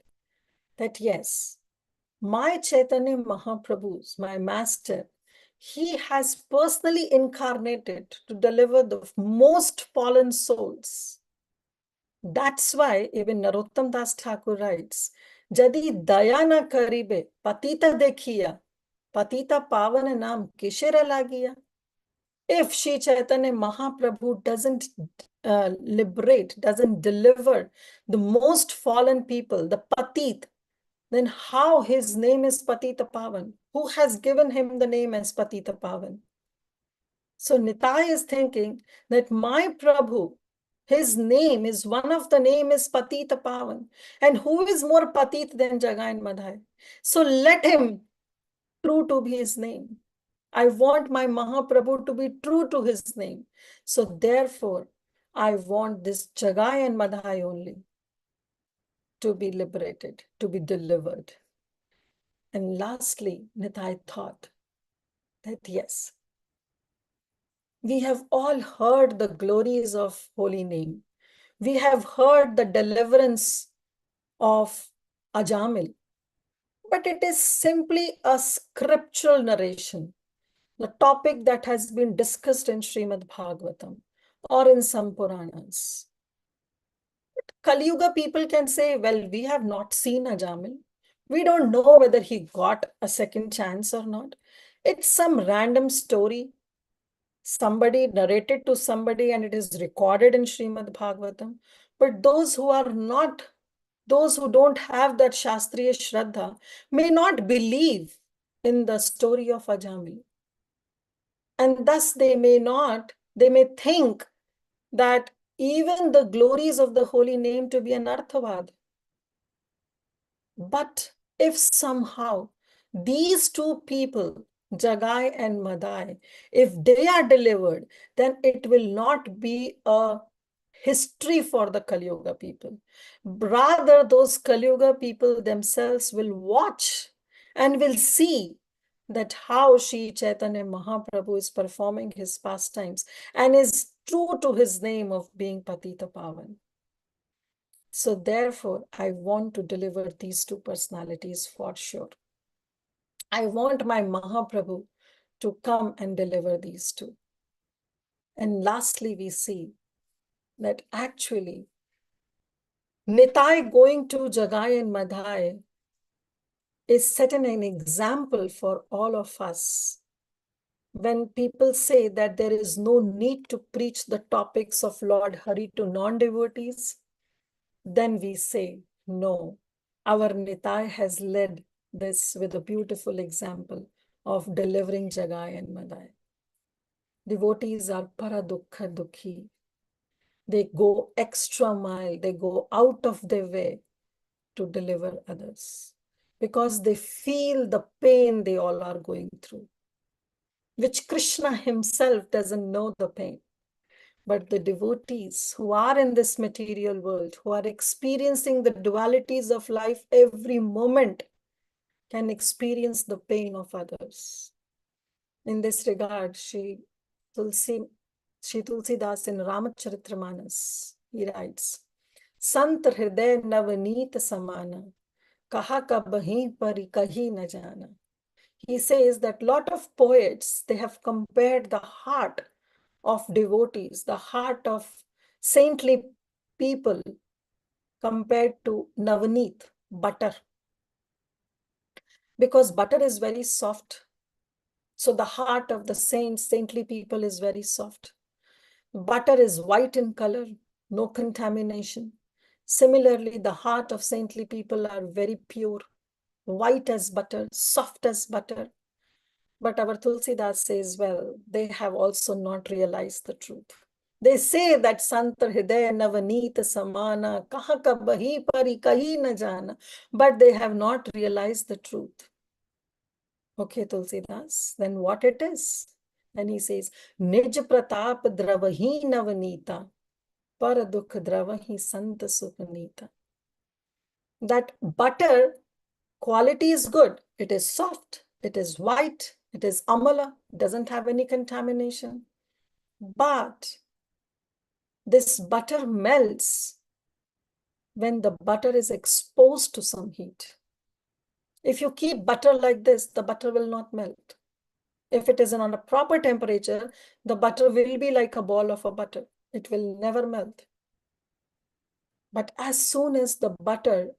that yes, my Chaitanya Mahaprabhu's, my master, he has personally incarnated to deliver the most fallen souls. That's why even Narottam Das Thakur writes, Jadi daya na karibe, patita dekhiya, patita pavana naam kishera lagiya. If Sri Chaitanya Mahaprabhu doesn't liberate, doesn't deliver the most fallen people, the patit, then how his name is Patita Pavan? Who has given him the name as Patita Pavan? So Nitai is thinking that my Prabhu, his name is, one of the name is Patita Pavan. And who is more Patit than Jagai and Madai? So let him true to be his name. I want my Mahaprabhu to be true to his name. So therefore, I want this Jagai and Madai only to be liberated, to be delivered. And lastly, Nitai thought that yes, we have all heard the glories of holy name. We have heard the deliverance of Ajamil, but it is simply a scriptural narration, the topic that has been discussed in Srimad Bhagavatam or in some Puranas. But Kali Yuga people can say, well, we have not seen Ajamil. We don't know whether he got a second chance or not. It's some random story. Somebody narrated to somebody and it is recorded in Srimad Bhagavatam. But those who are not, those who don't have that Shastriya Shraddha may not believe in the story of Ajamil. And thus they may think that even the glories of the holy name to be an arthavad. But if somehow these two people, Jagai and Madai, if they are delivered, then it will not be a history for the Kali Yuga people. Rather, those Kali Yuga people themselves will watch and will see that how Sri Chaitanya Mahaprabhu is performing his pastimes and is true to his name of being Patita Pavan. So therefore, I want to deliver these two personalities for sure. I want my Mahaprabhu to come and deliver these two. And lastly, we see that actually Nitai going to Jagai and Madai is setting an example for all of us. When people say that there is no need to preach the topics of Lord Hari to non-devotees, then we say, no, our Nitai has led this with a beautiful example of delivering Jagai and Madai. Devotees are paradukha dukhi. They go extra mile, they go out of their way to deliver others because they feel the pain they all are going through, which Krishna himself doesn't know the pain. But the devotees who are in this material world, who are experiencing the dualities of life every moment, can experience the pain of others. In this regard, Sri Tulsidas in Ramacharitra he writes, Sant hriday navneet samana, kaha kabahi pari kahi na jana. He says that a lot of poets, they have compared the heart of devotees, the heart of saintly people compared to navneet, butter. Because butter is very soft. So the heart of the saints, saintly people is very soft. Butter is white in color, no contamination. Similarly, the heart of saintly people are very pure, white as butter, soft as butter. But our Tulsidas says, well, they have also not realized the truth. They say that Sant Hriday Navaneet Samana, kaha ka bahi pari kahi na jana, but they have not realized the truth. Okay, Tulsidas, then what it is? And he says, Nij Pratap Dravahi Navanita, Par Dukh Dravahi Sant Supanita. That butter quality is good. It is soft, it is white, it is amala, doesn't have any contamination. But this butter melts when the butter is exposed to some heat. If you keep butter like this, the butter will not melt. If it is on a proper temperature, the butter will be like a ball of a butter. It will never melt. But as soon as the butter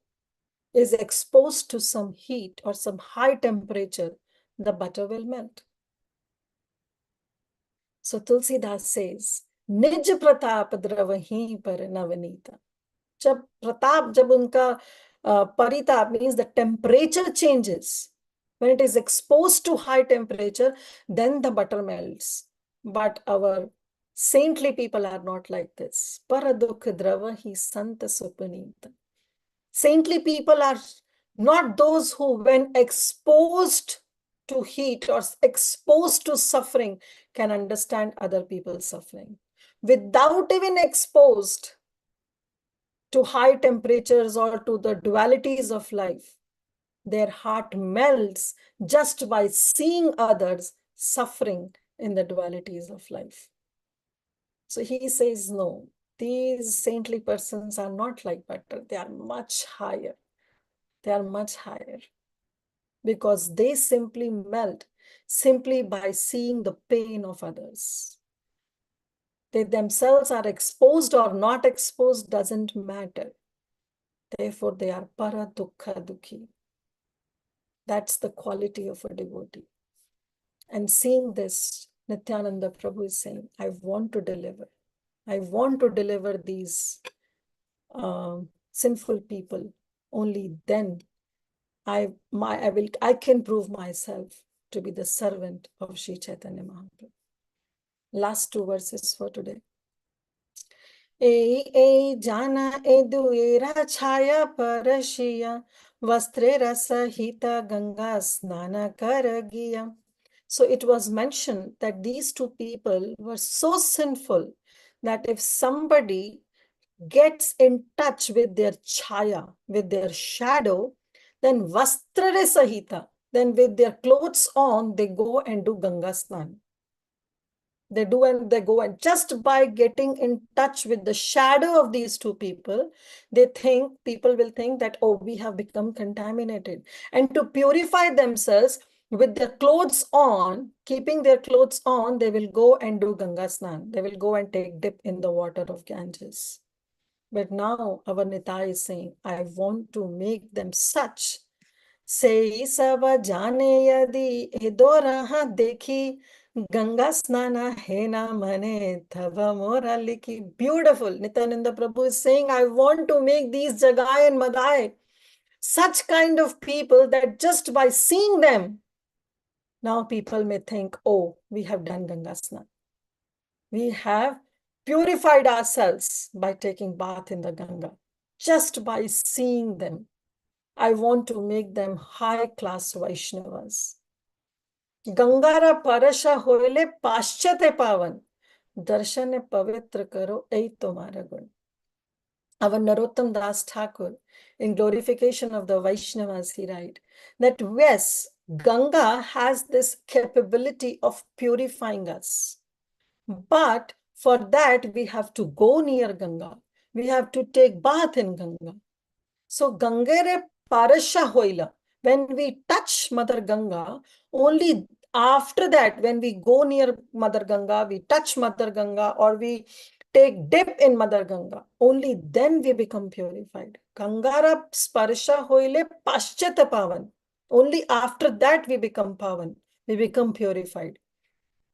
is exposed to some heat or some high temperature, the butter will melt. So Tulsidas says, Nij Pratap Dravahi Par Navanita. Jab unka paritap means the temperature changes. When it is exposed to high temperature, then the butter melts. But our saintly people are not like this. Paradukh dravahi santa supanita. Saintly people are not those who, when exposed to heat or exposed to suffering, can understand other people's suffering. Without even exposed to high temperatures or to the dualities of life, their heart melts just by seeing others suffering in the dualities of life. So he says, no, these saintly persons are not like butter. They are much higher. They are much higher because they simply melt simply by seeing the pain of others. They themselves are exposed or not exposed doesn't matter. Therefore, they are para dukkha dukhi. That's the quality of a devotee. And seeing this, Nityananda Prabhu is saying, I want to deliver. I want to deliver these sinful people. Only then I can prove myself to be the servant of Sri Chaitanya Mahaprabhu. Last two verses for today. E jana eduera chaya parashiya vastre rasa hita ganga snana karagiya. So it was mentioned that these two people were so sinful that if somebody gets in touch with their chaya, with their shadow, then vastrare sahita, then with their clothes on, they go and do Ganga Snan. They go and just by getting in touch with the shadow of these two people, people will think that, oh, we have become contaminated. And to purify themselves with their clothes on, keeping their clothes on, they will go and do Ganga Snan. They will go and take dip in the water of Ganges. But now our Nitai is saying, I want to make them such. Sei saba jane yadi edoraha dekhi Ganga snana hena mane thava mora likhi. Beautiful. Nityananda Prabhu is saying, I want to make these Jagai and Madai such kind of people that just by seeing them, now people may think, oh, we have done Ganga Snan. We have purified ourselves by taking bath in the Ganga. Just by seeing them, I want to make them high-class Vaishnavas. Gangara parasha hoile paschate pavan, darshane pavitra karo ei tomara gun. Our Narottam Das Thakur, in glorification of the Vaishnavas, he writes that yes, Ganga has this capability of purifying us. But for that, we have to go near Ganga. We have to take bath in Ganga. So Gangere Parasha Hoila, when we touch Mother Ganga, only after that, when we go near Mother Ganga, we touch Mother Ganga or we take dip in Mother Ganga, only then we become purified. Gangara Sparsha Hoile Paschata Pavan. Only after that we become Pavan. we become purified.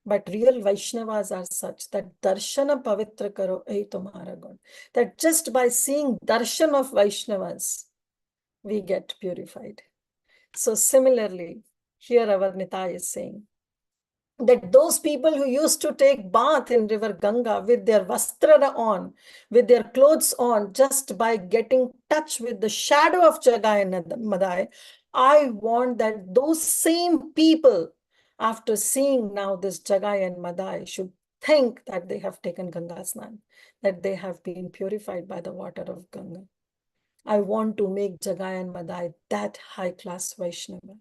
But real Vaishnavas are such that darshana pavitra karo ei tumhara gun. That just by seeing darshan of Vaishnavas, we get purified. So similarly, here our Nitai is saying that those people who used to take bath in river Ganga with their vastra on, with their clothes on, just by getting touch with the shadow of Jagai and Madai, I want that those same people, after seeing now this Jagai and Madai, should think that they have taken Ganga Snan, that they have been purified by the water of Ganga. I want to make Jagai and Madai that high-class Vaishnava.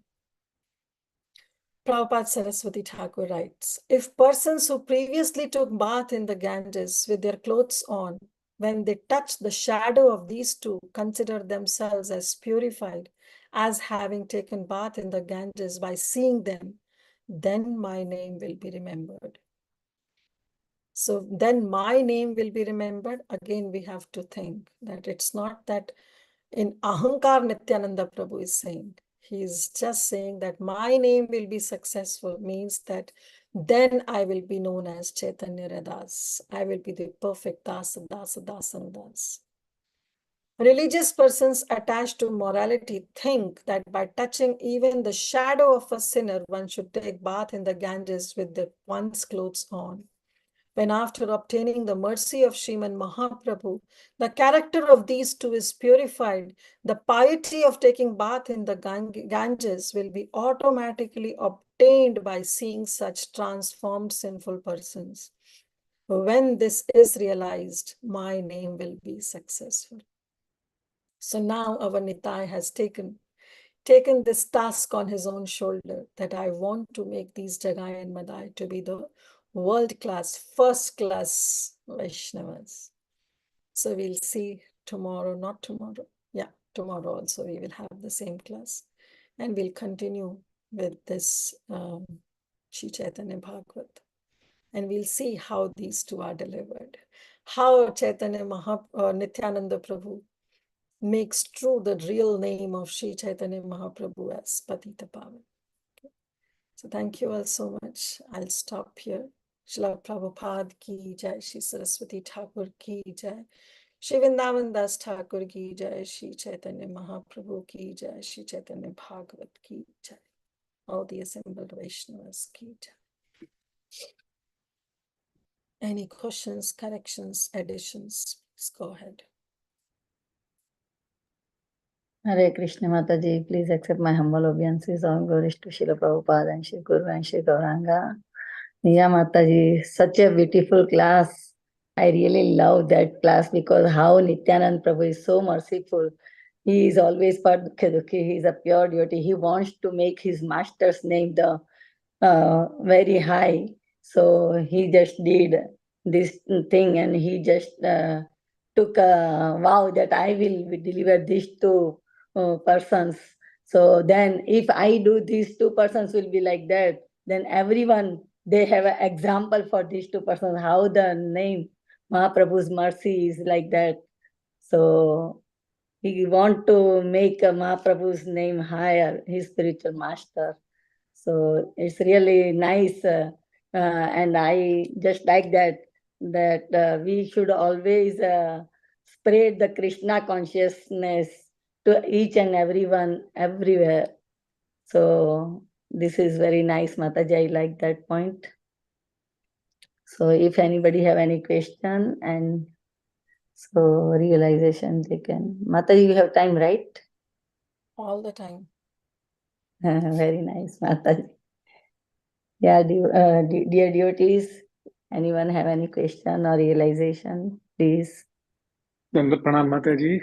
Prabhupada Saraswati Thakur writes, if persons who previously took bath in the Ganges with their clothes on, when they touch the shadow of these two, consider themselves as purified, as having taken bath in the Ganges by seeing them, then my name will be remembered. So then my name will be remembered. Again, we have to think that it's not that in Ahankar Nityananda Prabhu is saying. He is just saying that my name will be successful means that then I will be known as Chaitanya Radas. I will be the perfect dasa, dasa, dasanudas. Religious persons attached to morality think that by touching even the shadow of a sinner, one should take bath in the Ganges with one's clothes on. When after obtaining the mercy of Sriman Mahaprabhu, the character of these two is purified, the piety of taking bath in the Ganges will be automatically obtained by seeing such transformed sinful persons. When this is realized, my name will be successful. So now our Nitai has taken this task on his own shoulder, that I want to make these Jagai and Madai to be the world-class, first-class Vaishnavas. So we'll see tomorrow, not tomorrow. Yeah, tomorrow also we will have the same class. And we'll continue with this Sri Chaitanya Bhagavat. And we'll see how these two are delivered. How Chaitanya Nityananda Prabhu makes true the real name of Sri Chaitanya Mahaprabhu as Patita Pavan. Okay. So thank you all so much. I'll stop here. Srila Prabhupada ki jai, Sri Saraswati Thakur ki jai, Sri Vrindavan Das Thakur ki jai, Sri Chaitanya Mahaprabhu ki jai, Sri Chaitanya Bhagavat ki jai. All the assembled Vaishnavas ki jai. Any questions, corrections, additions? Please go ahead. Hare Krishna Mataji, please accept my humble obeisances. All glories to Srila Prabhupada and Sri Guru and Sri Gauranga. Yeah, Mataji, such a beautiful class. I really love that class because how Nityananda Prabhu is so merciful. He is always Padukhe. He is a pure devotee. He wants to make his master's name the very high. So he just did this thing and he just took a vow that I will deliver these two persons. So then if I do, these two persons will be like that, then everyone, they have an example for these two persons, how the name Mahaprabhu's mercy is like that. So he want to make Mahaprabhu's name higher, his spiritual master. So it's really nice. And I just like that we should always spread the Krishna consciousness to each and everyone, everywhere. So this is very nice, Mataji. I like that point. So if anybody have any question, and so realization they can. Mataji, you have time, right? All the time. Very nice, Mataji. Yeah, dear devotees, anyone have any question or realization, please? Nanda Pranam Mataji.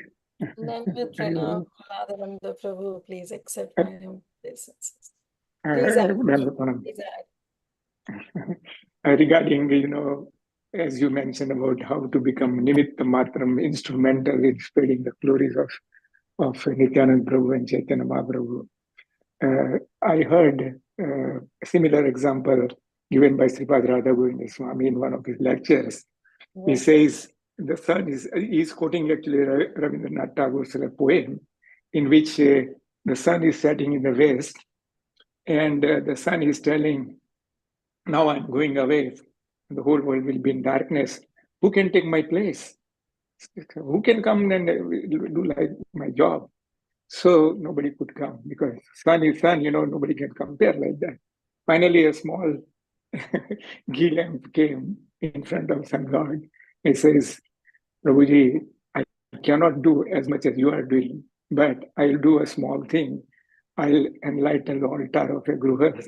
Nanda Pranam, Radhavanda Prabhu, please accept my obeisances. Please add. Nanda Pranam. Please add. Regarding, as you mentioned about how to become Nimitta Matram, instrumental in spreading the glories of Nityananda Prabhu and Chaitanya Mahaprabhu. I heard a similar example given by Sripad Radha Govinda Swami in one of his lectures. He says, the sun he's quoting actually Rabindranath Tagore's poem in which the sun is setting in the west And the son is telling, now I'm going away. The whole world will be in darkness. Who can take my place? Who can come and do like my job? So nobody could come because son is son, nobody can compare like that. Finally, a small ghee lamp came in front of some god. He says, Prabhuji, I cannot do as much as you are doing, but I'll do a small thing. I'll enlighten the altar of a Gruhas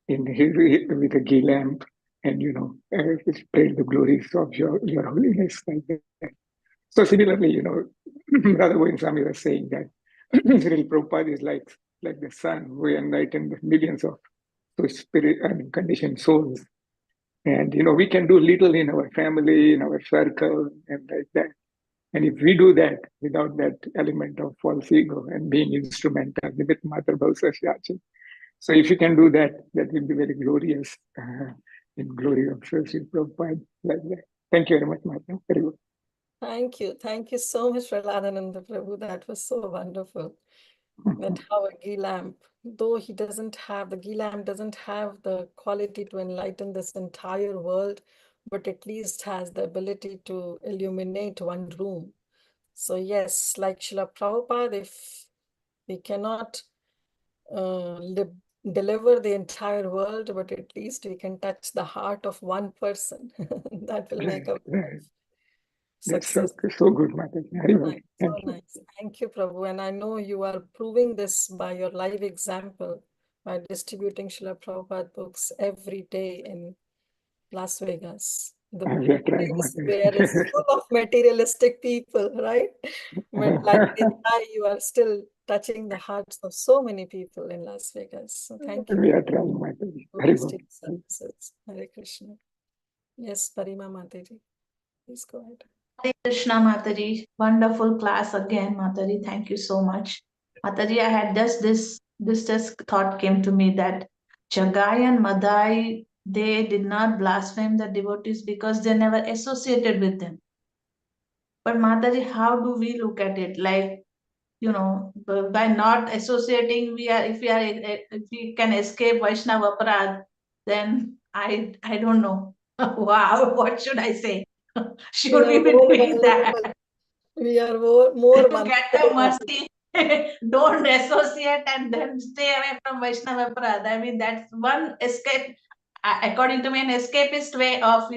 with a ghee lamp and, spread the glories of your holiness like that. So similarly, Brother Govind Swami was saying that Sri Prabhupada is like the sun who enlightened millions of spirit and conditioned souls. And, we can do little in our family, in our circle, and like that. And if we do that without that element of false ego and being instrumental, Nibit Matra Bhausasyachi. So if you can do that, that will be very glorious in glory of Sri Prabhupada. Like that. Thank you very much, Matra. Very good. Thank you. Thank you so much, Prahladananda Prabhu. That was so wonderful. That how a ghee lamp, though the ghee lamp doesn't have the quality to enlighten this entire world, but at least has the ability to illuminate one room. So yes, like Srila Prabhupada, if we cannot deliver the entire world, but at least we can touch the heart of one person. That will make a That's success. so good, Mataji. Nice, so nice. Thank you, Prabhu. And I know you are proving this by your live example, by distributing Srila Prabhupada books every day in Las Vegas. The place where it's full of materialistic people, right? But like Madhai, you are still touching the hearts of so many people in Las Vegas. So thank you. We are trying, Mataji. Very good. Services. Hare Krishna. Yes, Parima Mataji. Please go ahead. Hare Krishna, Mataji. Wonderful class again, Mataji. Thank you so much. Mataji, I had this thought came to me that Jagai and Madai, they did not blaspheme the devotees because they never associated with them. But Mataji, how do we look at it? Like, by not associating, if we can escape Vaishnava Aparad, then I don't know. Wow, what should I say? Should we be doing that? We are more to get the mercy. Don't associate and then stay away from Vaishnava Aparad. I mean, that's one escape, according to me, an escapist way of,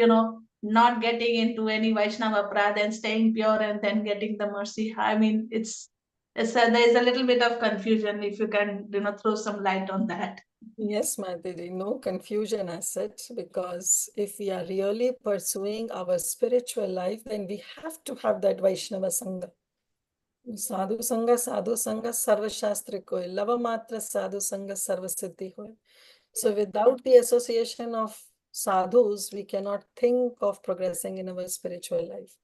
not getting into any Vaishnava Aparad and staying pure and then getting the mercy. I mean, there's a little bit of confusion if you can, throw some light on that. Yes, Madhuri, no confusion as such, because if we are really pursuing our spiritual life, then we have to have that Vaishnava Sanga. Sadhu Sanga, Sarva Shastri Koi, Lava Matra Sadhu Sanga, Sarva Siddhi Hoy. So without the association of sadhus, we cannot think of progressing in our spiritual life.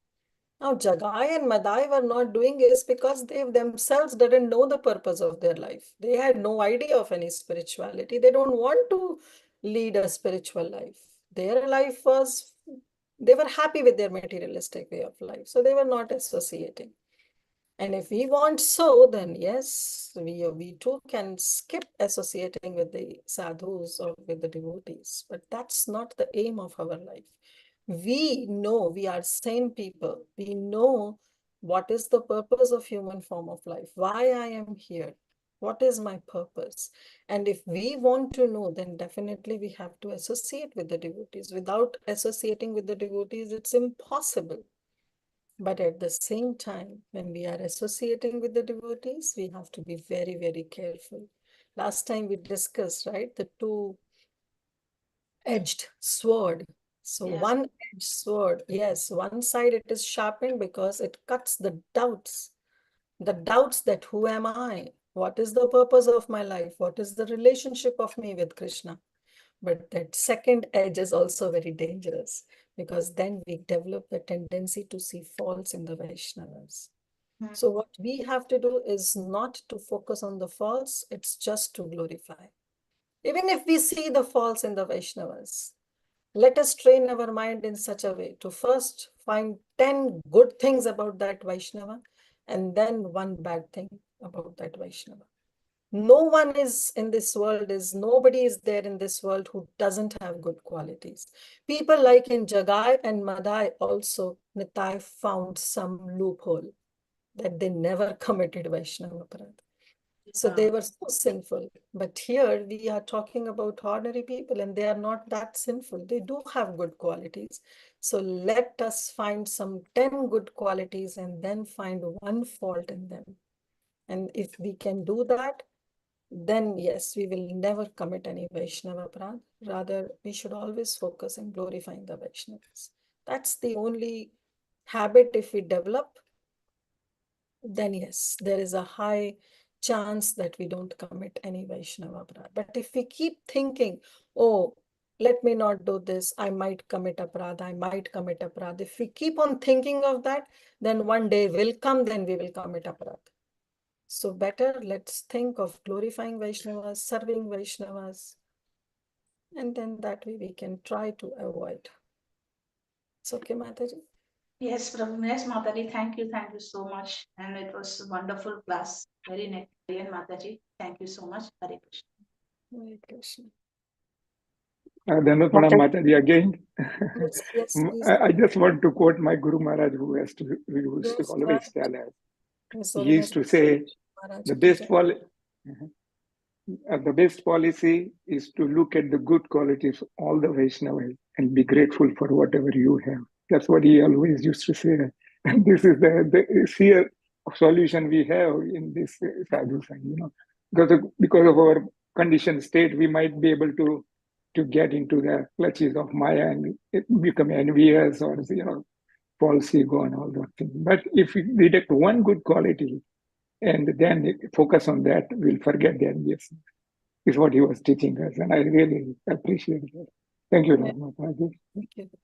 Now, Jagai and Madai were not doing this because they themselves didn't know the purpose of their life. They had no idea of any spirituality. They don't want to lead a spiritual life. Their life was, they were happy with their materialistic way of life. So they were not associating. And if we want so, then yes, we too can skip associating with the sadhus or with the devotees. But that's not the aim of our life. We know we are sane people. We know what is the purpose of human form of life, why I am here, what is my purpose. And if we want to know, then definitely we have to associate with the devotees. Without associating with the devotees, it's impossible. But at the same time, when we are associating with the devotees, we have to be very, very careful. Last time we discussed, right, the two-edged sword. So yeah. One-edged sword, yes, one side it is sharpened because it cuts the doubts that who am I? What is the purpose of my life? What is the relationship of me with Krishna? But that second edge is also very dangerous because then we develop the tendency to see faults in the Vaishnavas. So what we have to do is not to focus on the faults, it's just to glorify. Even if we see the faults in the Vaishnavas, let us train our mind in such a way to first find 10 good things about that Vaishnava and then one bad thing about that Vaishnava. Nobody is there in this world who doesn't have good qualities. People like in Jagai and Madai also, Nitai found some loophole that they never committed Vaishnava aparadha. So they were so sinful. But here we are talking about ordinary people and they are not that sinful. They do have good qualities. So let us find some 10 good qualities and then find one fault in them. And if we can do that, then yes, we will never commit any Vaishnava aparadha. Rather, we should always focus on glorifying the Vaishnavas. That's the only habit if we develop, then yes, there is a high chance that we don't commit any Vaishnava aparadha. But if we keep thinking, oh, let me not do this, I might commit aparadha, I might commit aparadha. If we keep on thinking of that, then one day will come, then we will commit aparadha. So better, let's think of glorifying Vaishnavas, serving Vaishnavas, and then that way we can try to avoid. It's okay, Mataji? Yes, Prabhu. Yes, Mataji. Thank you so much. And it was a wonderful class. Very nectarian, Mataji. Thank you so much. Hare Krishna. Hare Krishna. Dhanavad Pranam Mataji again. Yes, please. I just want to quote my Guru Maharaj who used to Yes, always tell us. His He used to say, Maharaj the ki best, jai. the best policy is to look at the good qualities of all the Vaishnavas and be grateful for whatever you have. That's what he always used to say. And this is the sheer solution we have in this sadhu sangha, because of our conditioned state, we might be able to get into the clutches of Maya and become envious or false ego and all those things. But if we detect one good quality and then focus on that, we'll forget the envious. Is what he was teaching us, and I really appreciate it. Thank you, Mataji.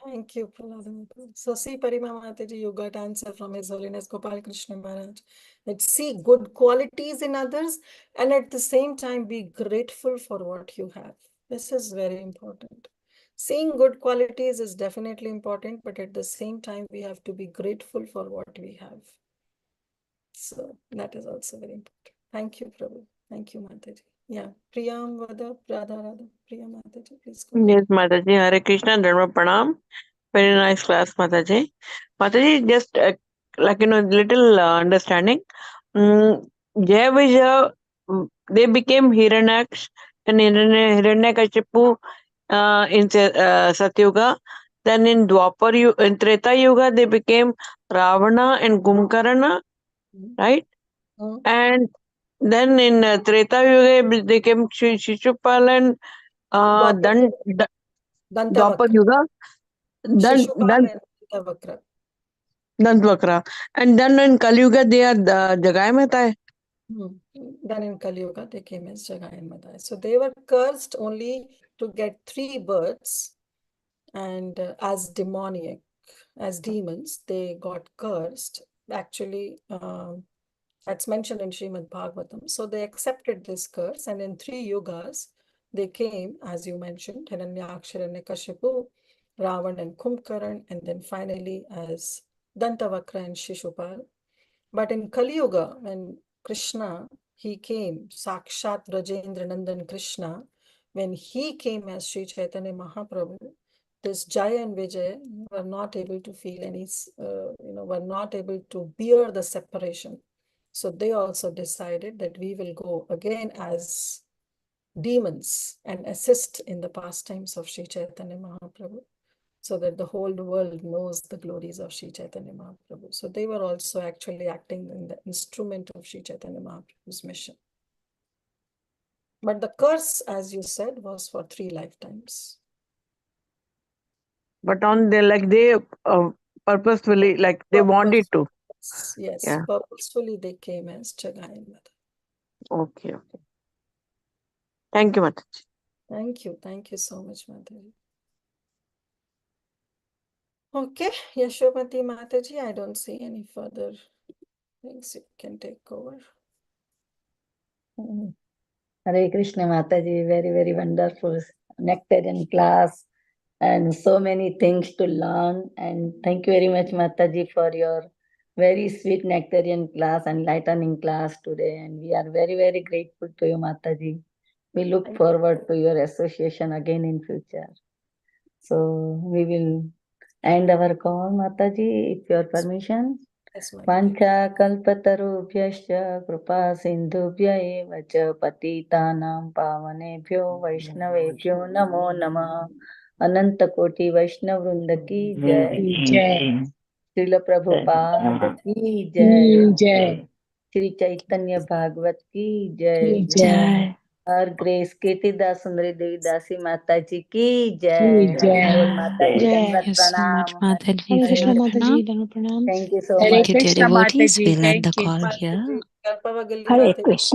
Thank you, Prahlada. So see, Parima Mataji, you got answer from His Holiness Gopal Krishna Maharaj. Let's see good qualities in others and at the same time be grateful for what you have. This is very important. Seeing good qualities is definitely important, but at the same time, we have to be grateful for what we have. So that is also very important. Thank you, Prabhu. Thank you, Mataji. Yeah, Priyam Vada, Radha, Priya Mataji, please go ahead. Yes, Mataji, Hare Krishna, Dharma Pranam. Very nice class, Mataji. Mataji, just little understanding. Jaya Vijaya, they became Hiranyaksh and Hiranyakashipu in Satyuga. Then in in Treta Yuga, they became Ravana and Kumkarana, right? And then in Treta Yuga, they became Shishupal and Dwapar Yuga, Dantavakra. And then in Kali Yuga, they are Jagai and Madai. Then in Kali Yuga, they came as Jagai and Madai. So they were cursed only to get 3 births, and as demoniac, as demons, they got cursed. Actually, that's mentioned in Srimad Bhagavatam. So they accepted this curse, and in 3 yugas, they came, as you mentioned, Hiranyaksha, Hiranyakashipu, Ravan and Kumbhakarna, and then finally as Dantavakra and Shishupal. But in Kali Yuga, when Krishna, he came, Sakshat Rajendra Nandan Krishna, when he came as Sri Chaitanya Mahaprabhu, this Jaya and Vijay were not able to feel any, were not able to bear the separation. So they also decided that we will go again as demons and assist in the pastimes of Sri Chaitanya Mahaprabhu, so that the whole world knows the glories of Sri Chaitanya Mahaprabhu. So they were also actually acting in the instrument of Sri Chaitanya Mahaprabhu's mission. But the curse, as you said, was for 3 lifetimes. But on they purposefully, they wanted to. Yes, yeah. Purposefully they came as Jagai and Madai. Okay. Thank you, Mataji. Thank you so much, Madhavi. Okay, Yashomati Mataji, I don't see any further things you can take over. Hare Krishna Mataji, very, very wonderful nectarian class and so many things to learn. And thank you very much, Mataji, for your very sweet nectarian class, enlightening class today, and we are very, very grateful to you, Mataji. We look forward to your association again in future. So we will end our call, Mataji, with your permission. Yes, Mataji. Pancha kalpatarubhyascha kripa sindhubhya eva cha patitanam pavanebhyo vaishnavebhyo namo namah. Ananta Koti Vaishnav Vrinda ki jai. Srila Prabhupada ki jai. Sri Chaitanya Bhagavat ki jai. Jai. Our Grace Kirtida Sundari Devi Dasi Mataji ki jai. Bol Mataji Thank Dandavat you so much, Pranam. Mataji. Dandavat pranam. Thank you so Thank much. you, dear devotees. We'll end the call here. Kalpavagili Hare Mataji. Krishna.